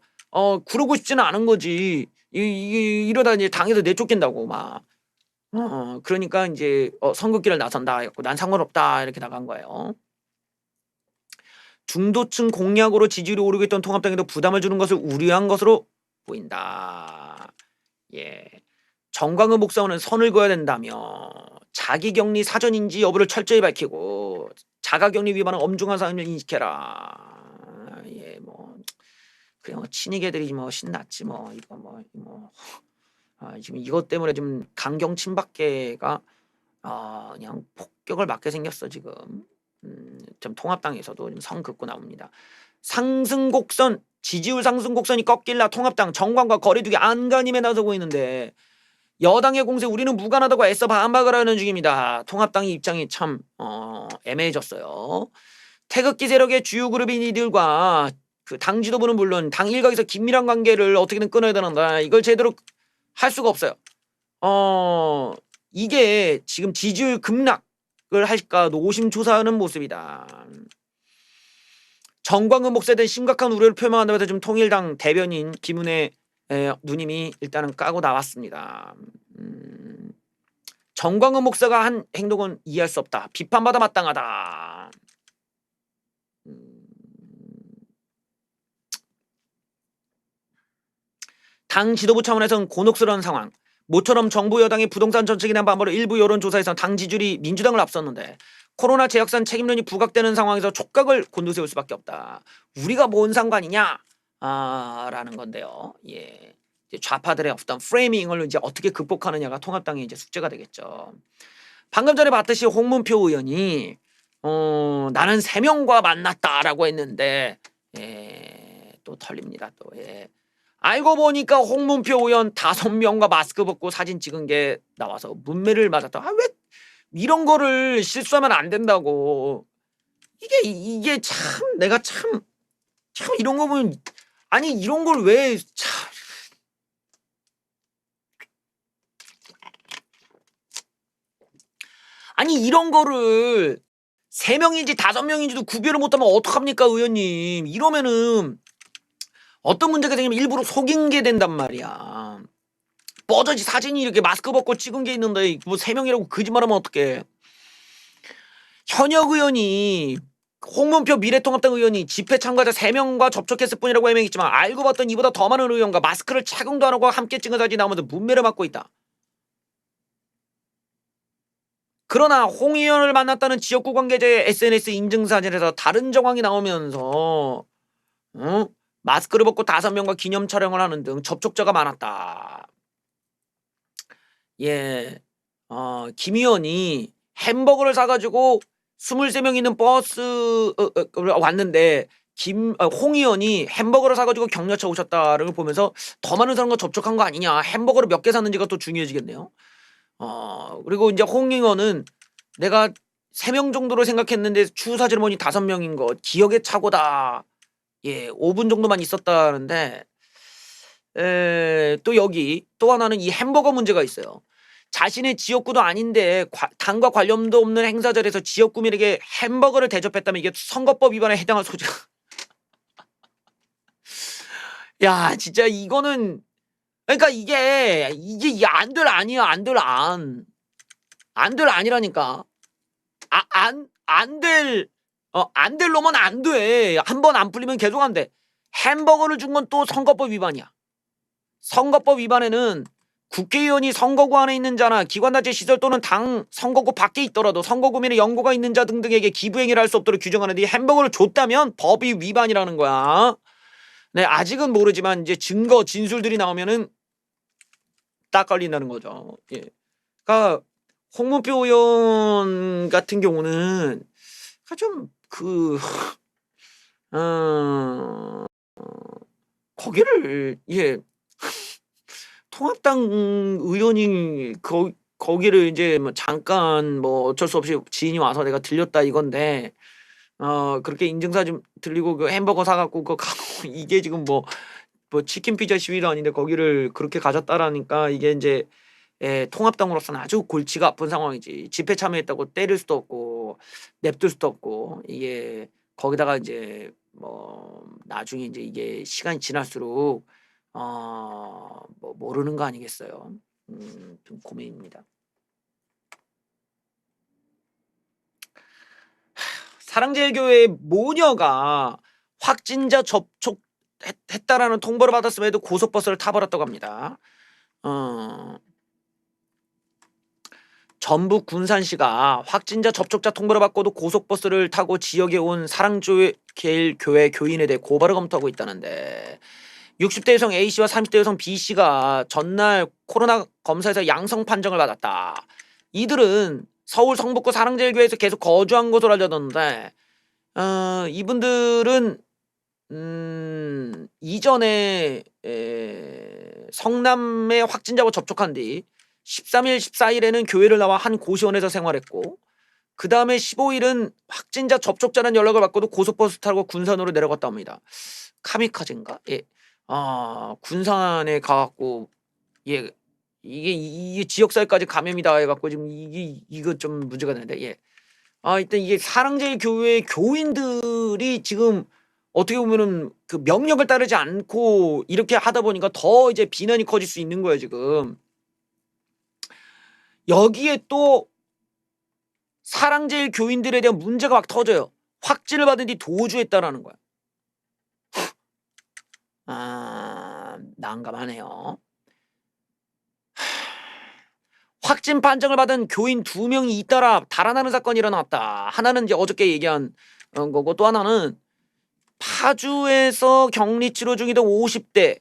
그러고 싶지는 않은 거지. 이러다 이제 당에서 내쫓긴다고 막. 그러니까 이제 선긋기를 나선다 했고 난 상관없다 이렇게 나간 거예요. 중도층 공약으로 지지율이 오르고 있던 통합당에도 부담을 주는 것을 우려한 것으로 보인다. 예, 정광훈 목사와는 선을 그어야 된다며 자기격리 사전인지 여부를 철저히 밝히고 자가격리 위반은 엄중한 사안을 인식해라. 예, 그냥 친이계들이 신났지 이거 지금 이것 때문에 지금 강경 친박계가 그냥 폭격을 맞게 생겼어 지금. 좀 통합당에서도 좀 성 긋고 나옵니다. 상승곡선, 지지율 상승곡선이 꺾일라 통합당 정광과 거리두기 안간힘에 나서고 있는데 여당의 공세 우리는 무관하다고 애써 반박을 하는 중입니다. 통합당의 입장이 참 애매해졌어요. 태극기 세력의 주요 그룹인 이들과 그 당 지도부는 물론 당 일각에서 긴밀한 관계를 어떻게든 끊어야 되는데 이걸 제대로 할 수가 없어요. 이게 지금 지지율 급락을 할까 노심초사하는 모습이다. 정광훈 목사에 대한 심각한 우려를 표명한다면서 지금 통일당 대변인 김은혜 누님이 일단은 까고 나왔습니다. 정광훈 목사가 한 행동은 이해할 수 없다. 비판받아 마땅하다. 당 지도부 차원에서는 곤혹스러운 상황. 모처럼 정부 여당의 부동산 정책에 대한 반발로 일부 여론조사에서 당 지지율이 민주당을 앞섰는데 코로나 재확산 책임론이 부각되는 상황에서 촉각을 곤두세울 수밖에 없다. 우리가 뭔 상관이냐? 라는 건데요. 예, 좌파들의 어떤 프레이밍을 이제 어떻게 극복하느냐가 통합당의 이제 숙제가 되겠죠. 방금 전에 봤듯이 홍문표 의원이 나는 3명과 만났다라고 했는데 또 털립니다. 또 알고 보니까 홍문표 의원 5명과 마스크 벗고 사진 찍은 게 나와서 문매를 맞았다. 왜 이런 거를 실수하면 안 된다고. 이게 참 내가 참 이런 거 보면 아니 이런 걸 왜 참 아니 이런 거를 3명인지 5명인지도 구별을 못하면 어떡합니까 의원님. 이러면은 어떤 문제가 생기면 일부러 속인 게 된단 말이야. 뻗어지 사진이 이렇게 마스크 벗고 찍은 게 있는데 3명이라고 거짓말하면 어떡해. 현역 의원이 홍문표 미래통합당 의원이 집회 참가자 3명과 접촉했을 뿐이라고 해명했지만 알고 봤더니 이보다 더 많은 의원과 마스크를 착용도 안 하고 함께 찍은 사진이 나오면서 문매를 맞고 있다. 그러나 홍 의원을 만났다는 지역구 관계자의 SNS 인증 사진에서 다른 정황이 나오면서 마스크를 벗고 5명과 기념 촬영을 하는 등 접촉자가 많았다. 예, 김 의원이 햄버거를 사가지고 23명 있는 버스 왔는데 홍 의원이 햄버거를 사가지고 격려차 오셨다를 보면서 더 많은 사람과 접촉한 거 아니냐, 햄버거를 몇 개 샀는지가 또 중요해지겠네요. 그리고 이제 홍 의원은 내가 3명 정도로 생각했는데 추후 사진을 보니 5명인 거 기억의 착오다. 예, 5분 정도만 있었다는데 또 여기 또 하나는 이 햄버거 문제가 있어요. 자신의 지역구도 아닌데 당과 관련도 없는 행사 자리에서 지역구민에게 햄버거를 대접했다면 이게 선거법 위반에 해당할 소지가 야 진짜 이거는 그러니까 이게 안될 아니야. 안될 아니라니까. 안 될 놈은 안 돼. 한 번 안 풀리면 계속 안 돼. 햄버거를 준 건 또 선거법 위반이야. 선거법 위반에는 국회의원이 선거구 안에 있는 자나 기관단체 시설 또는 당 선거구 밖에 있더라도 선거구민의 연고가 있는 자 등등에게 기부행위를 할 수 없도록 규정하는데 햄버거를 줬다면 법이 위반이라는 거야. 네, 아직은 모르지만 이제 증거 진술들이 나오면은 딱 걸린다는 거죠. 예. 그러니까 홍문표 의원 같은 경우는 좀 거기를 통합당 의원이 거기를 이제 뭐 잠깐 뭐 어쩔 수 없이 지인이 와서 내가 들렸다 이건데 그렇게 인증사진 들리고 그 햄버거 사갖고 그거 가고 이게 지금 뭐 치킨 피자 시위도 아닌데 거기를 그렇게 가졌다라니까 이게 이제 통합당으로서는 아주 골치가 아픈 상황이지. 집회 참여했다고 때릴 수도 없고 냅둘 수도 없고 이게 거기다가 이제 뭐 나중에 이제 이게 시간이 지날수록 뭐 모르는 거 아니겠어요. 좀 고민입니다. 사랑제일교회 모녀가 확진자 접촉했다라는 통보를 받았음에도 고속버스를 타버렸다고 합니다. 전북 군산시가 확진자 접촉자 통보를 받고도 고속버스를 타고 지역에 온 사랑제일교회 교인에 대해 고발을 검토하고 있다는데 60대 여성 A씨와 30대 여성 B씨가 전날 코로나 검사에서 양성 판정을 받았다. 이들은 서울 성북구 사랑제일교회에서 계속 거주한 것으로 알려졌는데 이분들은 이전에 성남의 확진자와 접촉한 뒤 13일, 14일에는 교회를 나와 한 고시원에서 생활했고 그 다음에 15일은 확진자 접촉자라는 연락을 받고도 고속버스 타고 군산으로 내려갔다 합니다. 카미카제인가? 예. 군산에 가갖고 이게 지역사회까지 감염이다 해갖고 지금 이거 좀 문제가 되는데 일단 이게 사랑제일교회 교인들이 지금 어떻게 보면은 그 명령을 따르지 않고 이렇게 하다 보니까 더 이제 비난이 커질 수 있는 거예요 지금. 여기에 또 사랑제일 교인들에 대한 문제가 막 터져요. 확진을 받은 뒤 도주했다라는 거야. 난감하네요. 확진 판정을 받은 교인 2명이 잇따라 달아나는 사건이 일어났다. 하나는 이제 어저께 얘기한 거고 또 하나는 파주에서 격리 치료 중이던 50대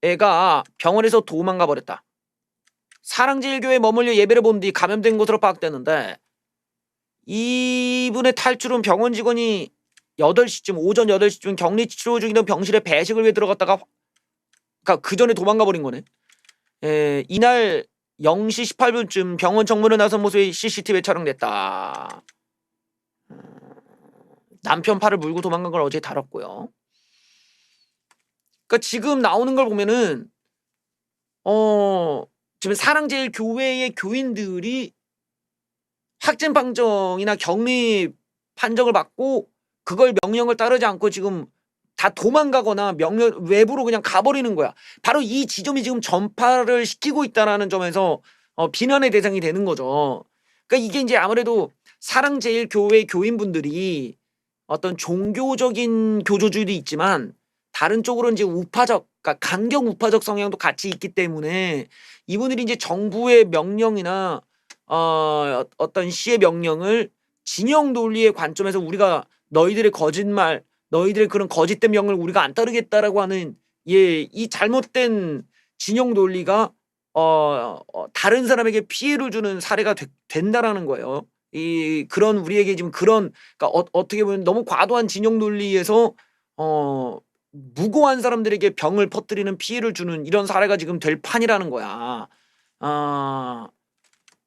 애가 병원에서 도망가 버렸다. 사랑제일교회에 머물러 예배를 본 뒤 감염된 것으로 파악되는데 이분의 탈출은 병원 직원이 8시쯤 오전 8시쯤 격리 치료 중이던 병실에 배식을 위해 들어갔다가 그러니까 그 전에 도망가 버린 거네. 이날 0시 18분쯤 병원 정문을 나선 모습이 CCTV에 촬영됐다. 남편 팔을 물고 도망간 걸 어제 다뤘고요. 그러니까 지금 나오는 걸 보면은 지금 사랑제일교회의 교인들이 확진 판정이나 격리 판정을 받고 그걸 명령을 따르지 않고 지금 다 도망가거나 명령 외부로 그냥 가버리는 거야. 바로 이 지점이 지금 전파를 시키고 있다라는 점에서 비난의 대상이 되는 거죠. 그러니까 이게 이제 아무래도 사랑제일교회 교인분들이 어떤 종교적인 교조주의도 있지만 다른 쪽으로 이제 우파적, 그러니까 강경 우파적 성향도 같이 있기 때문에 이분들이 이제 정부의 명령이나 어떤 시의 명령을 진영 논리의 관점에서 우리가 너희들의 거짓말, 너희들의 그런 거짓된 명령을 우리가 안 따르겠다라고 하는 이 잘못된 진영 논리가 다른 사람에게 피해를 주는 사례가 된다라는 거예요. 그런 우리에게 지금 그런 그러니까 어떻게 보면 너무 과도한 진영 논리에서 무고한 사람들에게 병을 퍼뜨리는 피해를 주는 이런 사례가 지금 될 판이라는 거야.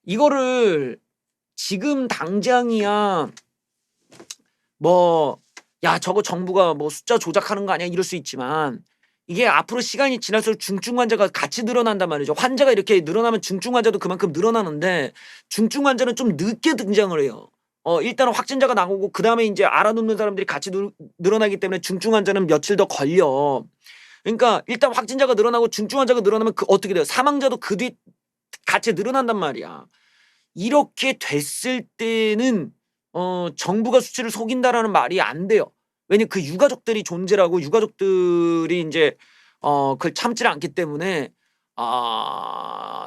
이거를 지금 당장이야 뭐 야 저거 정부가 뭐 숫자 조작하는 거 아니야 이럴 수 있지만 이게 앞으로 시간이 지날수록 중증 환자가 같이 늘어난단 말이죠. 환자가 이렇게 늘어나면 중증 환자도 그만큼 늘어나는데 중증 환자는 좀 늦게 등장을 해요. 일단은 확진자가 나오고 그다음에 이제 알아눕는 사람들이 같이 늘어나기 때문에 중증 환자는 며칠 더 걸려. 그러니까 일단 확진자가 늘어나고 중증 환자가 늘어나면 어떻게 돼요? 사망자도 그 뒤 같이 늘어난단 말이야. 이렇게 됐을 때는 정부가 수치를 속인다라는 말이 안 돼요. 왜냐면 그 유가족들이 존재라고 유가족들이 이제 그걸 참지 않기 때문에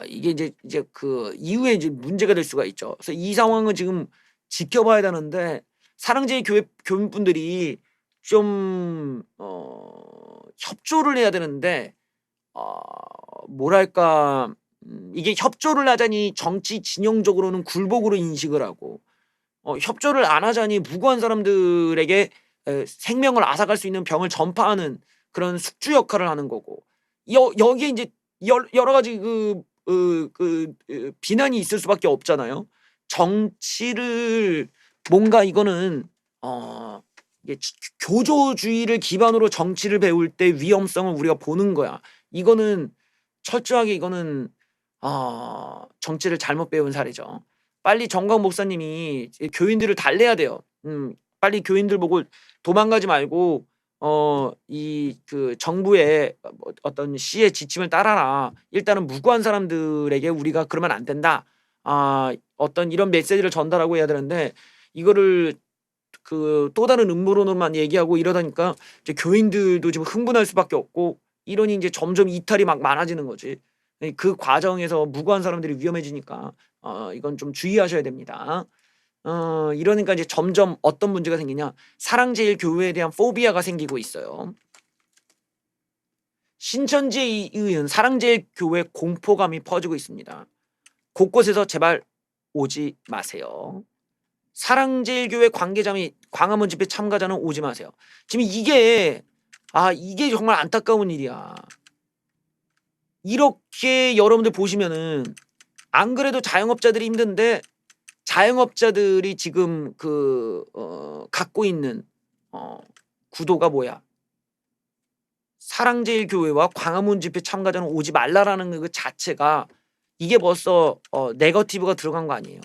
이게 이제 그 이후에 이제 문제가 될 수가 있죠. 그래서 이 상황은 지금 지켜봐야 되는데 사랑제일 교인분들이 좀 협조를 해야 되는데 뭐랄까 이게 협조를 하자니 정치 진영적으로는 굴복으로 인식을 하고 협조를 안 하자니 무고한 사람들에게 생명을 앗아갈 수 있는 병을 전파하는 그런 숙주 역할을 하는 거고 여기에 이제 여러 가지 비난이 있을 수밖에 없잖아요. 정치를 뭔가 이거는 이게 교조주의를 기반으로 정치를 배울 때 위험성을 우리가 보는 거야. 이거는 철저하게 이거는 정치를 잘못 배운 사례죠. 빨리 정광 목사님이 교인들을 달래야 돼요. 빨리 교인들 보고 도망가지 말고 그 정부의 어떤 시의 지침을 따라라. 일단은 무고한 사람들에게 우리가 그러면 안 된다. 어떤 이런 메시지를 전달하고 해야 되는데 이거를 그 또 다른 음모론으로만 얘기하고 이러다니까 이제 교인들도 지금 흥분할 수밖에 없고 이러니 이제 점점 이탈이 막 많아지는 거지. 그 과정에서 무고한 사람들이 위험해지니까 이건 좀 주의하셔야 됩니다. 이러니까 이제 점점 어떤 문제가 생기냐? 사랑제일교회에 대한 포비아가 생기고 있어요. 신천지에 의한 사랑제일교회 공포감이 퍼지고 있습니다. 곳곳에서 제발 오지 마세요. 사랑제일교회 관계자 및 광화문 집회 참가자는 오지 마세요. 지금 이게 정말 안타까운 일이야. 이렇게 여러분들 보시면은 안 그래도 자영업자들이 힘든데 자영업자들이 지금 갖고 있는 구도가 뭐야? 사랑제일교회와 광화문 집회 참가자는 오지 말라라는 그 자체가 이게 벌써 네거티브가 들어간 거 아니에요.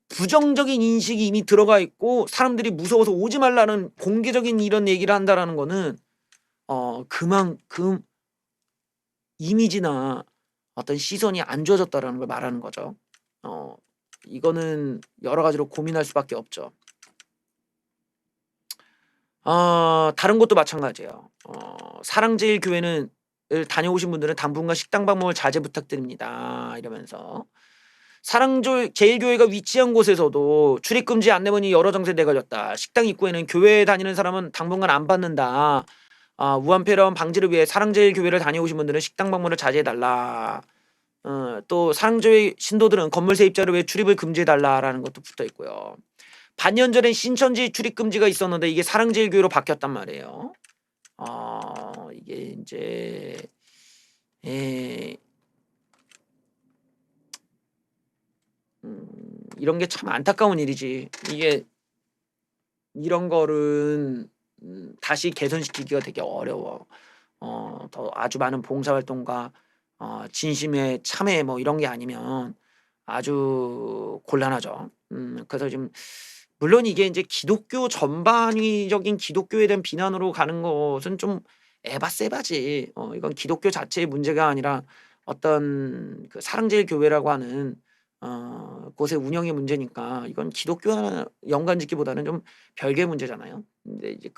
부정적인 인식이 이미 들어가 있고 사람들이 무서워서 오지 말라는 공개적인 이런 얘기를 한다라는 거는 그만큼 이미지나 어떤 시선이 안 좋아졌다라는 걸 말하는 거죠. 이거는 여러 가지로 고민할 수밖에 없죠. 다른 것도 마찬가지예요. 사랑제일교회는 다녀오신 분들은 당분간 식당 방문을 자제 부탁드립니다. 이러면서 사랑제일교회가 위치한 곳에서도 출입금지 안내문이 여러 장소에 내걸렸다. 식당 입구에는 교회에 다니는 사람은 당분간 안 받는다. 우한폐렴 방지를 위해 사랑제일교회를 다녀오신 분들은 식당 방문을 자제해달라. 또 사랑제일 신도들은 건물 세입자를 위해 출입을 금지해달라라는 것도 붙어 있고요. 반년 전엔 신천지 출입 금지가 있었는데 이게 사랑제일교회로 바뀌었단 말이에요. 이게 이제 이런 게 참 안타까운 일이지. 이게 이런 거는 다시 개선시키기가 되게 어려워. 더 아주 많은 봉사활동과 진심의 참회 뭐 이런 게 아니면 아주 곤란하죠. 그래서 지금 물론 이게 이제 기독교 전반위적인 기독교에 대한 비난으로 가는 것은 좀 에바세바지. 이건 기독교 자체의 문제가 아니라 어떤 그 사랑제일교회라고 하는 곳의 운영의 문제니까 이건 기독교와 연관짓기보다는 좀 별개의 문제잖아요. 근데 이제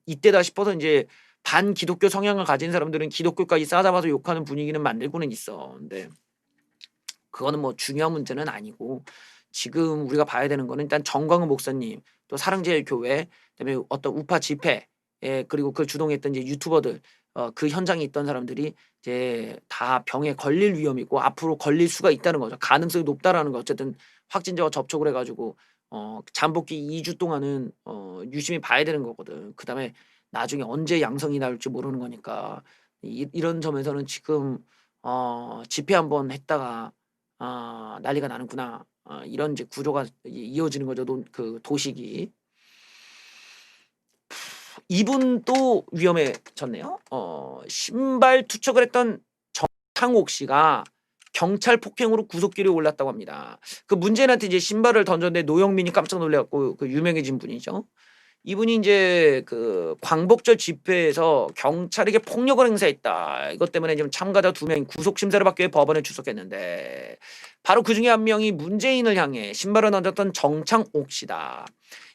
이때다 싶어서 이제 반기독교 성향을 가진 사람들은 기독교까지 싸잡아서 욕하는 분위기는 만들고는 있어. 근데 그거는 뭐 중요한 문제는 아니고 지금 우리가 봐야 되는 거는 일단 정광훈 목사님 또 사랑제일교회 그다음에 어떤 우파 집회 그리고 그걸 주동했던 이제 유튜버들 그 현장에 있던 사람들이 이제 다 병에 걸릴 위험이 있고 앞으로 걸릴 수가 있다는 거죠. 가능성이 높다라는 거. 어쨌든 확진자와 접촉을 해가지고 잠복기 2주 동안은 유심히 봐야 되는 거거든. 그다음에 나중에 언제 양성이 나올지 모르는 거니까 이런 점에서는 지금 집회 한번 했다가 난리가 나는구나. 이런 이제 구조가 이어지는 거죠. 그 도식이. 이분 또 위험해졌네요. 신발 투척을 했던 정창옥 씨가 경찰 폭행으로 구속기록에 올랐다고 합니다. 그 문재인한테 이제 신발을 던졌는데 노영민이 깜짝 놀래갖고 그 유명해진 분이죠. 이분이 이제 그 광복절 집회에서 경찰에게 폭력을 행사했다. 이것 때문에 지금 참가자 2명이 구속 심사를 받기 위해 법원에 출석했는데 바로 그 중에 한 명이 문재인을 향해 신발을 던졌던 정창옥 씨다.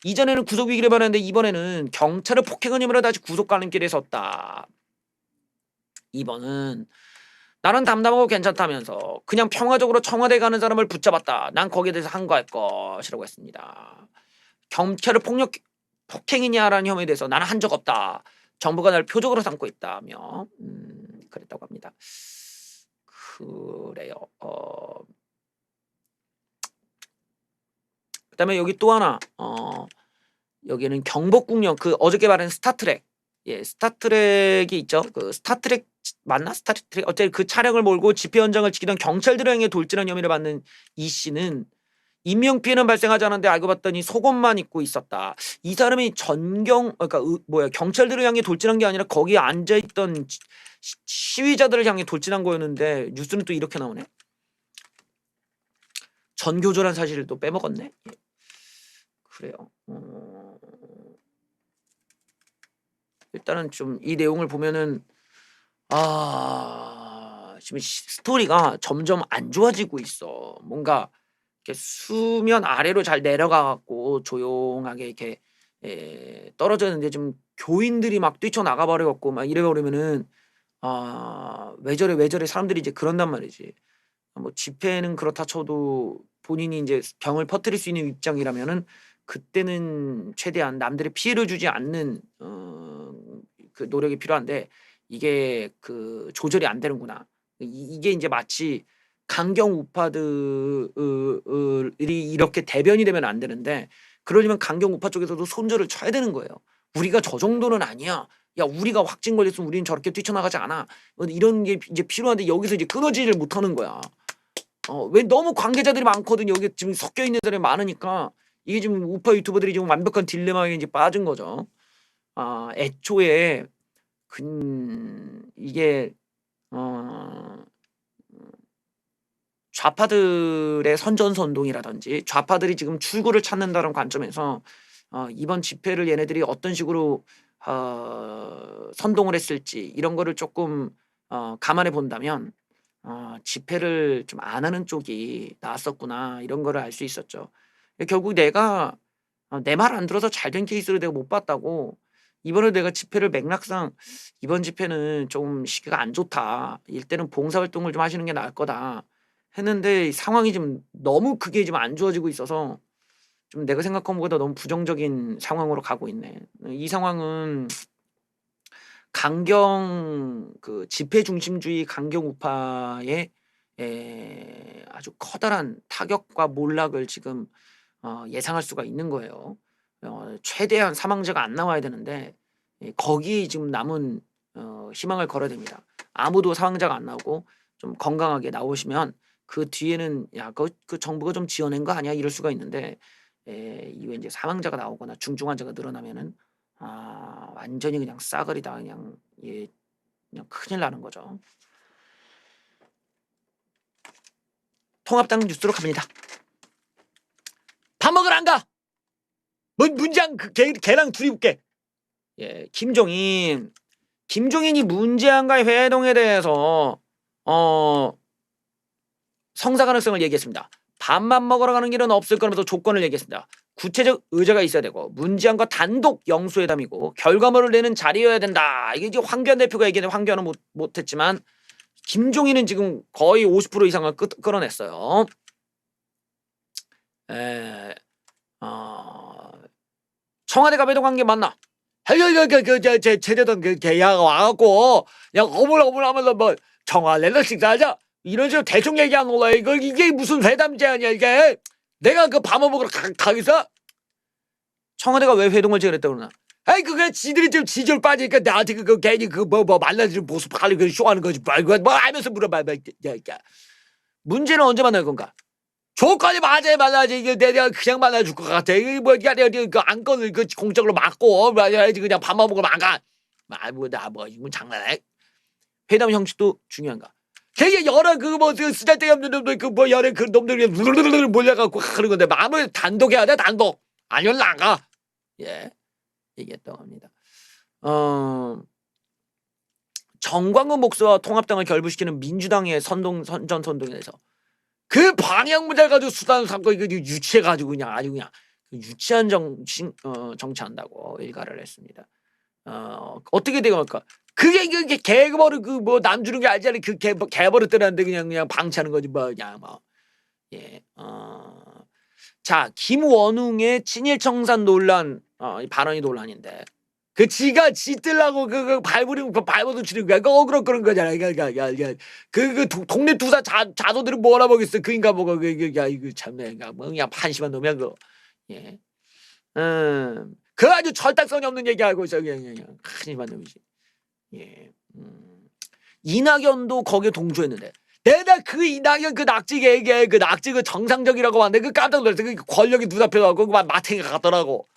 이전에는 구속 위기를 받았는데 이번에는 경찰을 폭행한 혐의로 다시 구속 가는 길에 섰다. 이번은 나는 담담하고 괜찮다면서 그냥 평화적으로 청와대 가는 사람을 붙잡았다. 난 거기에 대해서 항거할 것이라고 했습니다. 경찰을 폭행이냐라는 혐의에 대해서 나는 한 적 없다. 정부가 날 표적으로 삼고 있다며 그랬다고 합니다. 그래요. 그다음에 여기 또 하나 여기는 경복궁역 그 어저께 말한 스타트랙 스타트랙이 있죠. 그 스타트랙 맞나? 스타트랙 어쨌든 그 차량을 몰고 집회 현장을 지키던 경찰들을 향해 돌진한 혐의를 받는 이 씨는 인명 피해는 발생하지 않았는데 알고 봤더니 속옷만 입고 있었다. 이 사람이 경찰들을 향해 돌진한 게 아니라 거기에 앉아 있던 시위자들을 향해 돌진한 거였는데 뉴스는 또 이렇게 나오네. 전교조란 사실을 또 빼먹었네. 그래요. 일단은 좀 이 내용을 보면은 지금 스토리가 점점 안 좋아지고 있어. 뭔가 이렇게 수면 아래로 잘 내려가갖고 조용하게 이렇게 떨어져 있는데 좀 교인들이 막 뛰쳐나가 버려갖고 막 이래버리면은 왜 저래 사람들이 이제 그런단 말이지. 뭐 집회는 그렇다 쳐도 본인이 이제 병을 퍼뜨릴 수 있는 입장이라면은 그때는 최대한 남들의 피해를 주지 않는 그 노력이 필요한데 이게 그 조절이 안 되는구나. 이게 이제 마치 강경 우파들이 이렇게 대변이 되면 안 되는데 그러려면 강경 우파 쪽에서도 손절을 쳐야 되는 거예요. 우리가 저 정도는 아니야. 야 우리가 확진 걸렸으면 우리는 저렇게 뛰쳐나가지 않아. 이런 게 이제 필요한데 여기서 이제 끊어지질 못하는 거야. 왜 너무 관계자들이 많거든. 여기 지금 섞여 있는 사람이 많으니까 이게 지금 우파 유튜버들이 지금 완벽한 딜레마에 이제 빠진 거죠. 애초에 이게 좌파들의 선전선동이라든지 좌파들이 지금 출구를 찾는다는 관점에서 이번 집회를 얘네들이 어떤 식으로 선동을 했을지 이런 거를 조금 감안해 본다면 집회를 좀 안 하는 쪽이 나았었구나 이런 거를 알 수 있었죠. 결국 내가 내 말 안 들어서 잘된 케이스를 내가 못 봤다고 이번에 내가 집회를 맥락상 이번 집회는 좀 시기가 안 좋다. 이때는 봉사활동을 좀 하시는 게 나을 거다. 했는데 상황이 좀 너무 크게 좀 안 좋아지고 있어서 좀 내가 생각한 것보다 너무 부정적인 상황으로 가고 있네. 이 상황은 강경 그 집회 중심주의 강경 우파의 아주 커다란 타격과 몰락을 지금 예상할 수가 있는 거예요. 최대한 사망자가 안 나와야 되는데 거기에 지금 남은 희망을 걸어야 됩니다. 아무도 사망자가 안 나오고 좀 건강하게 나오시면 그 뒤에는 야 그 정부가 좀 지어낸 거 아니야 이럴 수가 있는데 이후에 이제 사망자가 나오거나 중증 환자가 늘어나면은 완전히 그냥 싸그리다 그냥 그냥 큰일 나는 거죠. 통합당 뉴스로 갑니다. 밥 먹으러 안 가. 뭔 문재인 걔랑 둘이 웃게. 김종인이 문재인과의 회동에 대해서 성사 가능성을 얘기했습니다. 밥만 먹으러 가는 길은 없을 거라면서 조건을 얘기했습니다. 구체적 의제가 있어야 되고 문재인과 단독 영수회담이고 결과물을 내는 자리여야 된다. 이게 이제 황교안 대표가 얘기했는데 황교안은 못했지만 김종인은 지금 거의 50% 이상을 끌어냈어요. 청와대가 배동한 게 맞나? 제대던 그 개야가 와갖고 그냥 어물어물하면서 뭐 청와대를 식사하자 이런 식으로 대충 얘기하는 거야. 이게 무슨 회담 제안이야 이게? 내가 그 밥 먹으러 가겠어? 청와대가 왜 회동을 제안했다고 그러나? 아이 그게 지들이 좀 지절 빠지니까 나한테 그 괜히 그 뭐 만나지는 모습 빨리 그 쇼하는 거지 뭐 하면서 물어봐. 문제는 언제 만날 건가? 조건이 맞아야 만나지. 이게 내가 그냥 만나줄 것 같아. 이게 뭐 그 안건을 그 공적으로 막고 말해야지 그냥 밥만 먹으면 안 가. 뭐 이건 장난해? 회담 형식도 중요한가? 되게 여러 그뭐 쓰잘데기 없는 놈들 그뭐 여러 그 놈들이 몰려갖고 그런 건데 아무래도 단독 해야 돼 단독. 아니면 나가. 예, 얘기했다고 합니다. 정광훈 목사와 통합당을 결부시키는 민주당의 선전선동에 대해서 그 방향 문제 가지고 수단 삼고 이거 유치해가지고 그냥 아주 그냥 유치한 정치한다고 일가를 했습니다. 어떻게 되겠습니까? 그게 개버릇 그 뭐 남 주는 게 알잖아요. 그 개버릇 들었는데 그냥 방치하는 거지 뭐 그냥 뭐 예. 자 김원웅의 친일 청산 논란 발언이 논란인데 그 지가 지뜰라고 그 발버둥 치는 거야. 그 그런 거잖아. 그 동네 두사 자도들은 뭐라 보겠어. 그 인간 뭐가 이거 참네. 뭐 그냥 한심한 놈이야 그. 예. 그 아주 철딱선이 없는 얘기하고 있어 그냥 한심한 놈이지. 예. 이낙연도 거기에 동조했는데 내가 그 이낙연 그 낙지개에게 그 낙지 그 정상적이라고 봤는데 그 깜짝 놀랐어. 그 권력이 눈앞에 와고 그 마탱이가 같더라고.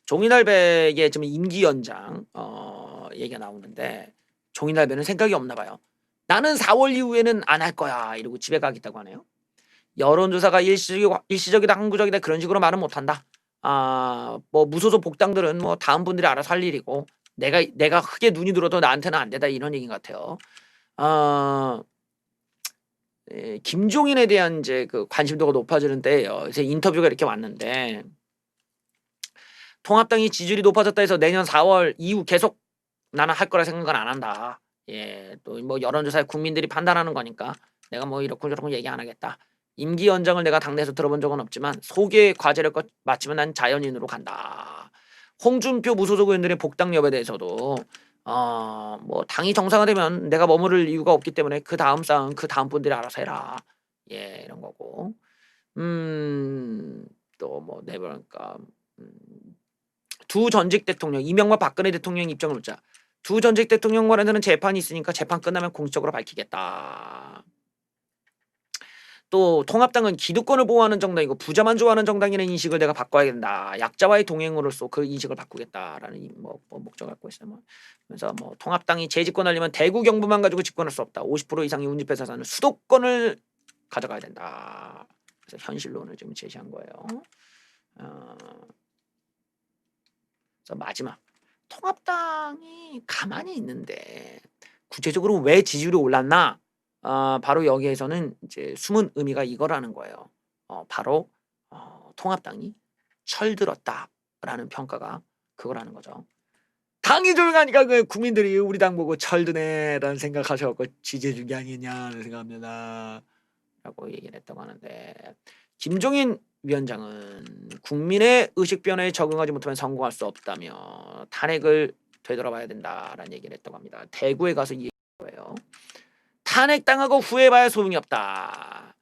종이날배의 지금 임기 연장 얘기가 나오는데 종이날배는 생각이 없나 봐요. 나는 4월 이후에는 안 할 거야 이러고 집에 가겠다고 하네요. 여론조사가 일시적이다 항구적이다 그런 식으로 말은 못한다. 뭐 무소속 복당들은 뭐 다음 분들이 알아서 할 일이고 내가 크게 눈이 들어도 나한테는 안 되다 이런 얘기인 것 같아요. 김종인에 대한 이제 그 관심도가 높아지는 때예요. 그래서 인터뷰가 이렇게 왔는데 통합당이 지지율이 높아졌다 해서 내년 4월 이후 계속 나는 할 거라 생각은 안 한다. 예, 또 뭐 여론조사에 국민들이 판단하는 거니까 내가 뭐 이렇고 저렇고 얘기 안 하겠다. 임기 연장을 내가 당내에서 들어본 적은 없지만 소개 과제를 마치면 난 자연인으로 간다. 홍준표 무소속 의원들의 복당 여부에 대해서도 뭐 당이 정상화되면 내가 머무를 이유가 없기 때문에 그 다음 싸움 그 다음 분들이 알아서 해라. 예, 이런 거고. 또 뭐 내보니까 두 전직 대통령 이명박 박근혜 대통령 입장을 묻자. 두 전직 대통령 간에는 재판이 있으니까 재판 끝나면 공식적으로 밝히겠다. 또 통합당은 기득권을 보호하는 정당이고 부자만 좋아하는 정당이라는 인식을 내가 바꿔야 된다. 약자와의 동행으로서 그 인식을 바꾸겠다라는 목적을 갖고 있어요. 그래서 뭐 통합당이 재집권하려면 대구 경부만 가지고 집권할 수 없다. 50% 이상이 운집해서 사는 수도권을 가져가야 된다. 그래서 현실론을 지금 제시한 거예요. 마지막 통합당이 가만히 있는데 구체적으로 왜 지지율이 올랐나? 바로 여기에서는 이제 숨은 의미가 이거라는 거예요. 바로 통합당이 철들었다라는 평가가 그거라는 거죠. 당이 조용하니까 그 국민들이 우리 당 보고 철드네라는 생각하셔서 지지해 준 게 아니냐는 생각합니다. 라고 얘기를 했다고 하는데 김종인 위원장은 국민의 의식 변화에 적응하지 못하면 성공할 수 없다며 탄핵을 되돌아봐야 된다라는 얘기를 했다고 합니다. 대구에 가서 이 얘기예요. 탄핵당하고 후회봐야 소용이 없다.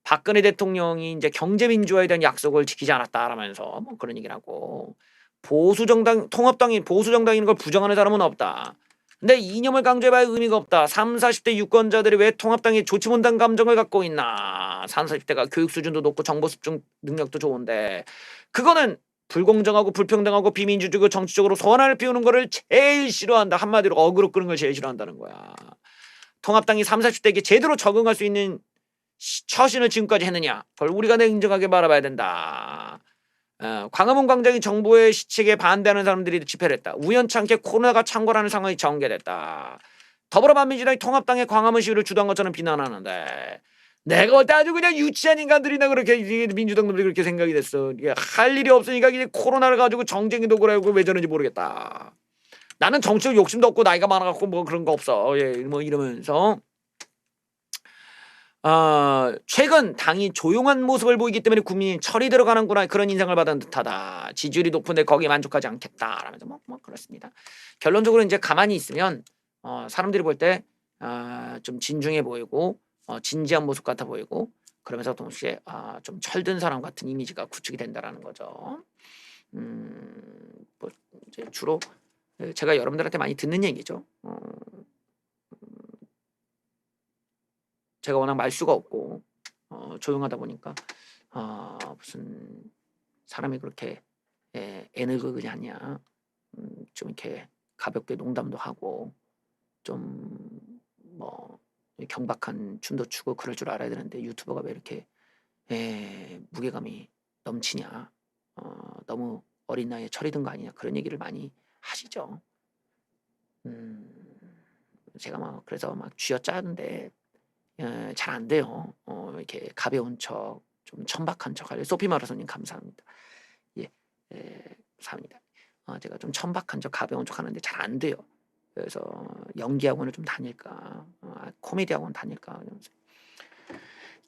박근혜 대통령이 이제 경제민주화에 대한 약속을 지키지 않았다라면서 뭐 그런 얘기를 하고 보수정당 통합당이 보수정당인 걸 부정하는 사람은 없다. 근데 이념을 강조해봐야 의미가 없다. 30, 40대 유권자들이 왜 통합당에 좋지 못한 감정을 갖고 있나. 30, 40대가 교육 수준도 높고 정보 습득 능력도 좋은데 그거는 불공정하고 불평등하고 비민주주의고 정치적으로 소환을 피우는 거를 제일 싫어한다. 한마디로 어그로 끄는 걸 제일 싫어한다는 거야. 통합당이 30, 40대에게 제대로 적응할 수 있는 처신을 지금까지 했느냐. 그걸 우리가 냉정하게 바라봐야 된다. 광화문 광장이 정부의 시책에 반대하는 사람들이 집회를 했다. 우연찮게 코로나가 창궐하는 상황이 전개됐다. 더불어민주당이 통합당의 광화문 시위를 주도한 것처럼 비난하는데 내가 볼 때 아주 그냥 유치한 인간들이나 그렇게 이게 민주당 놈들이 그렇게 생각이 됐어. 이게 할 일이 없으니까 이제 코로나를 가지고 정쟁이도 그러고 왜 저런지 모르겠다. 나는 정치적 욕심도 없고 나이가 많아갖고 뭐 그런 거 없어. 예, 뭐 이러면서 최근 당이 조용한 모습을 보이기 때문에 국민이 철이 들어가는구나 그런 인상을 받은 듯하다. 지지율이 높은데 거기에 만족하지 않겠다. 라면서 뭐 그렇습니다. 결론적으로 이제 가만히 있으면 사람들이 볼 때 좀 진중해 보이고 진지한 모습 같아 보이고 그러면서 동시에 좀 철든 사람 같은 이미지가 구축이 된다라는 거죠. 뭐 이제 주로 제가 여러분들한테 많이 듣는 얘기죠. 제가 워낙 말수가 없고 조용하다 보니까 무슨 사람이 그렇게 애늙으냐냐 좀 이렇게 가볍게 농담도 하고 좀 뭐 경박한 춤도 추고 그럴 줄 알아야 되는데 유튜버가 왜 이렇게 무게감이 넘치냐 너무 어린 나이에 철이 든 거 아니냐 그런 얘기를 많이 하시죠. 제가 막 그래서 막 쥐어짜는데 잘 안 돼요. 이렇게 가벼운 척, 좀 천박한 척 하려. 소피 마라소님 감사합니다. 예, 감사합니다. 제가 좀 천박한 척, 가벼운 척 하는데 잘 안 돼요. 그래서 연기 학원을 좀 다닐까, 코미디 학원 다닐까.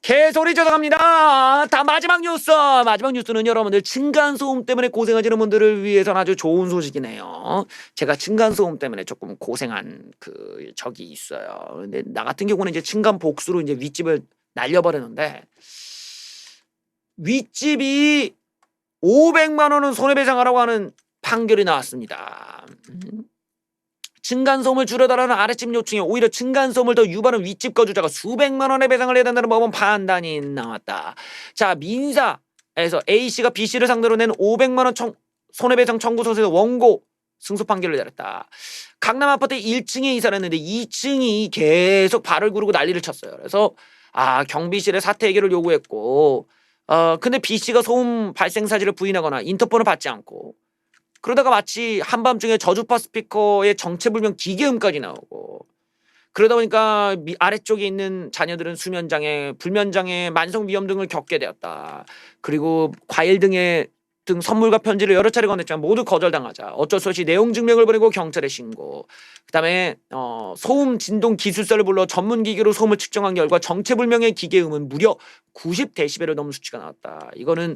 개소리 죄송합니다. 다 마지막 뉴스. 마지막 뉴스는 여러분들 층간소음 때문에 고생하시는 분들을 위해서는 아주 좋은 소식이네요. 제가 층간소음 때문에 조금 고생한 그 적이 있어요. 근데 나 같은 경우는 이제 층간 복수로 이제 윗집을 날려버렸는데 윗집이 500만 원은 손해배상하라고 하는 판결이 나왔습니다. 층간소음을 줄여달라는 아랫집 요청에 오히려 층간소음을 더 유발한 윗집 거주자가 수백만 원의 배상을 해야 된다는 법원 판단이 나왔다. 자, 민사에서 A씨가 B씨를 상대로 낸 500만 원 손해배상 청구 소송에서 원고 승소 판결을 내렸다. 강남 아파트 1층에 이사를 했는데 2층이 계속 발을 구르고 난리를 쳤어요. 그래서 경비실에 사태 해결을 요구했고 근데 B씨가 소음 발생 사실을 부인하거나 인터폰을 받지 않고 그러다가 마치 한밤중에 저주파 스피커에 정체불명 기계음까지 나오고 그러다 보니까 아래쪽에 있는 자녀들은 수면장애, 불면장애, 만성위험 등을 겪게 되었다. 그리고 과일 등 선물과 편지를 여러 차례 건넸지만 모두 거절당하자 어쩔 수 없이 내용 증명을 보내고 경찰에 신고. 그다음에 소음 진동 기술사를 불러 전문 기계로 소음을 측정한 결과 정체불명의 기계음은 무려 90데시벨을 넘는 수치가 나왔다. 이거는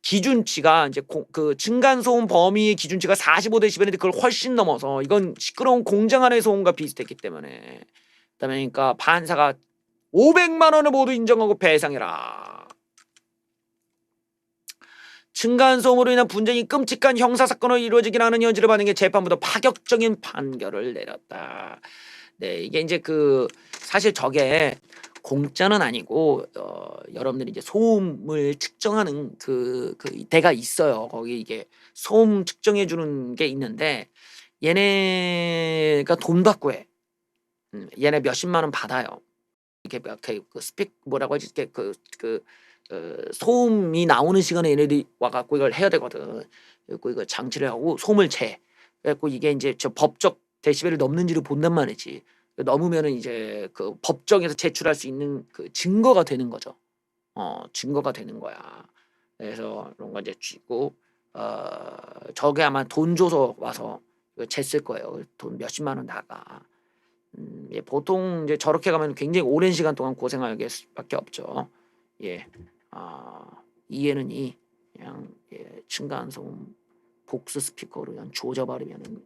기준치가 이제 그 층간소음 범위의 기준치가 45데시벨인데 그걸 훨씬 넘어서 이건 시끄러운 공장 안의 소음과 비슷했기 때문에 그다음에 그러니까 판사가 500만 원을 모두 인정하고 배상해라. 층간소음으로 인한 분쟁이 끔찍한 형사사건으로 이루어지긴 하는 현실을 받는 게 재판부도 파격적인 판결을 내렸다. 네, 이게 이제 사실 저게 공짜는 아니고 여러분들이 이제 소음을 측정하는 그 데가 있어요. 거기 이게 소음 측정해 주는 게 있는데 얘네가 돈 받고 해. 얘네 몇십만 원 받아요. 이게 뭐라고 하지? 소음이 나오는 시간에 얘네들이 와갖고 이걸 해야 되거든. 그리고 이거 장치를 하고 소음을 재. 그래갖고 이게 이제 저 법적 데시벨을 넘는지를 본단 말이지. 넘으면은 이제 그 법정에서 제출할 수 있는 그 증거가 되는 거죠. 증거가 되는 거야. 그래서 그런 거 이제 쥐고 저게 아마 돈 줘서 와서 쟀을 거예요. 돈 몇십만 원 나가. 예, 보통 이제 저렇게 가면 굉장히 오랜 시간 동안 고생할 수밖에 없죠. 예, 이해는 그냥 층간소음 복수 스피커로 그냥 조져버리면은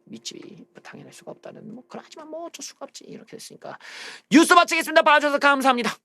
윗집이 당연할 수가 없다는 하지만 뭐 어쩔 수가 없지 이렇게 됐으니까 뉴스 마치겠습니다. 봐주셔서 감사합니다.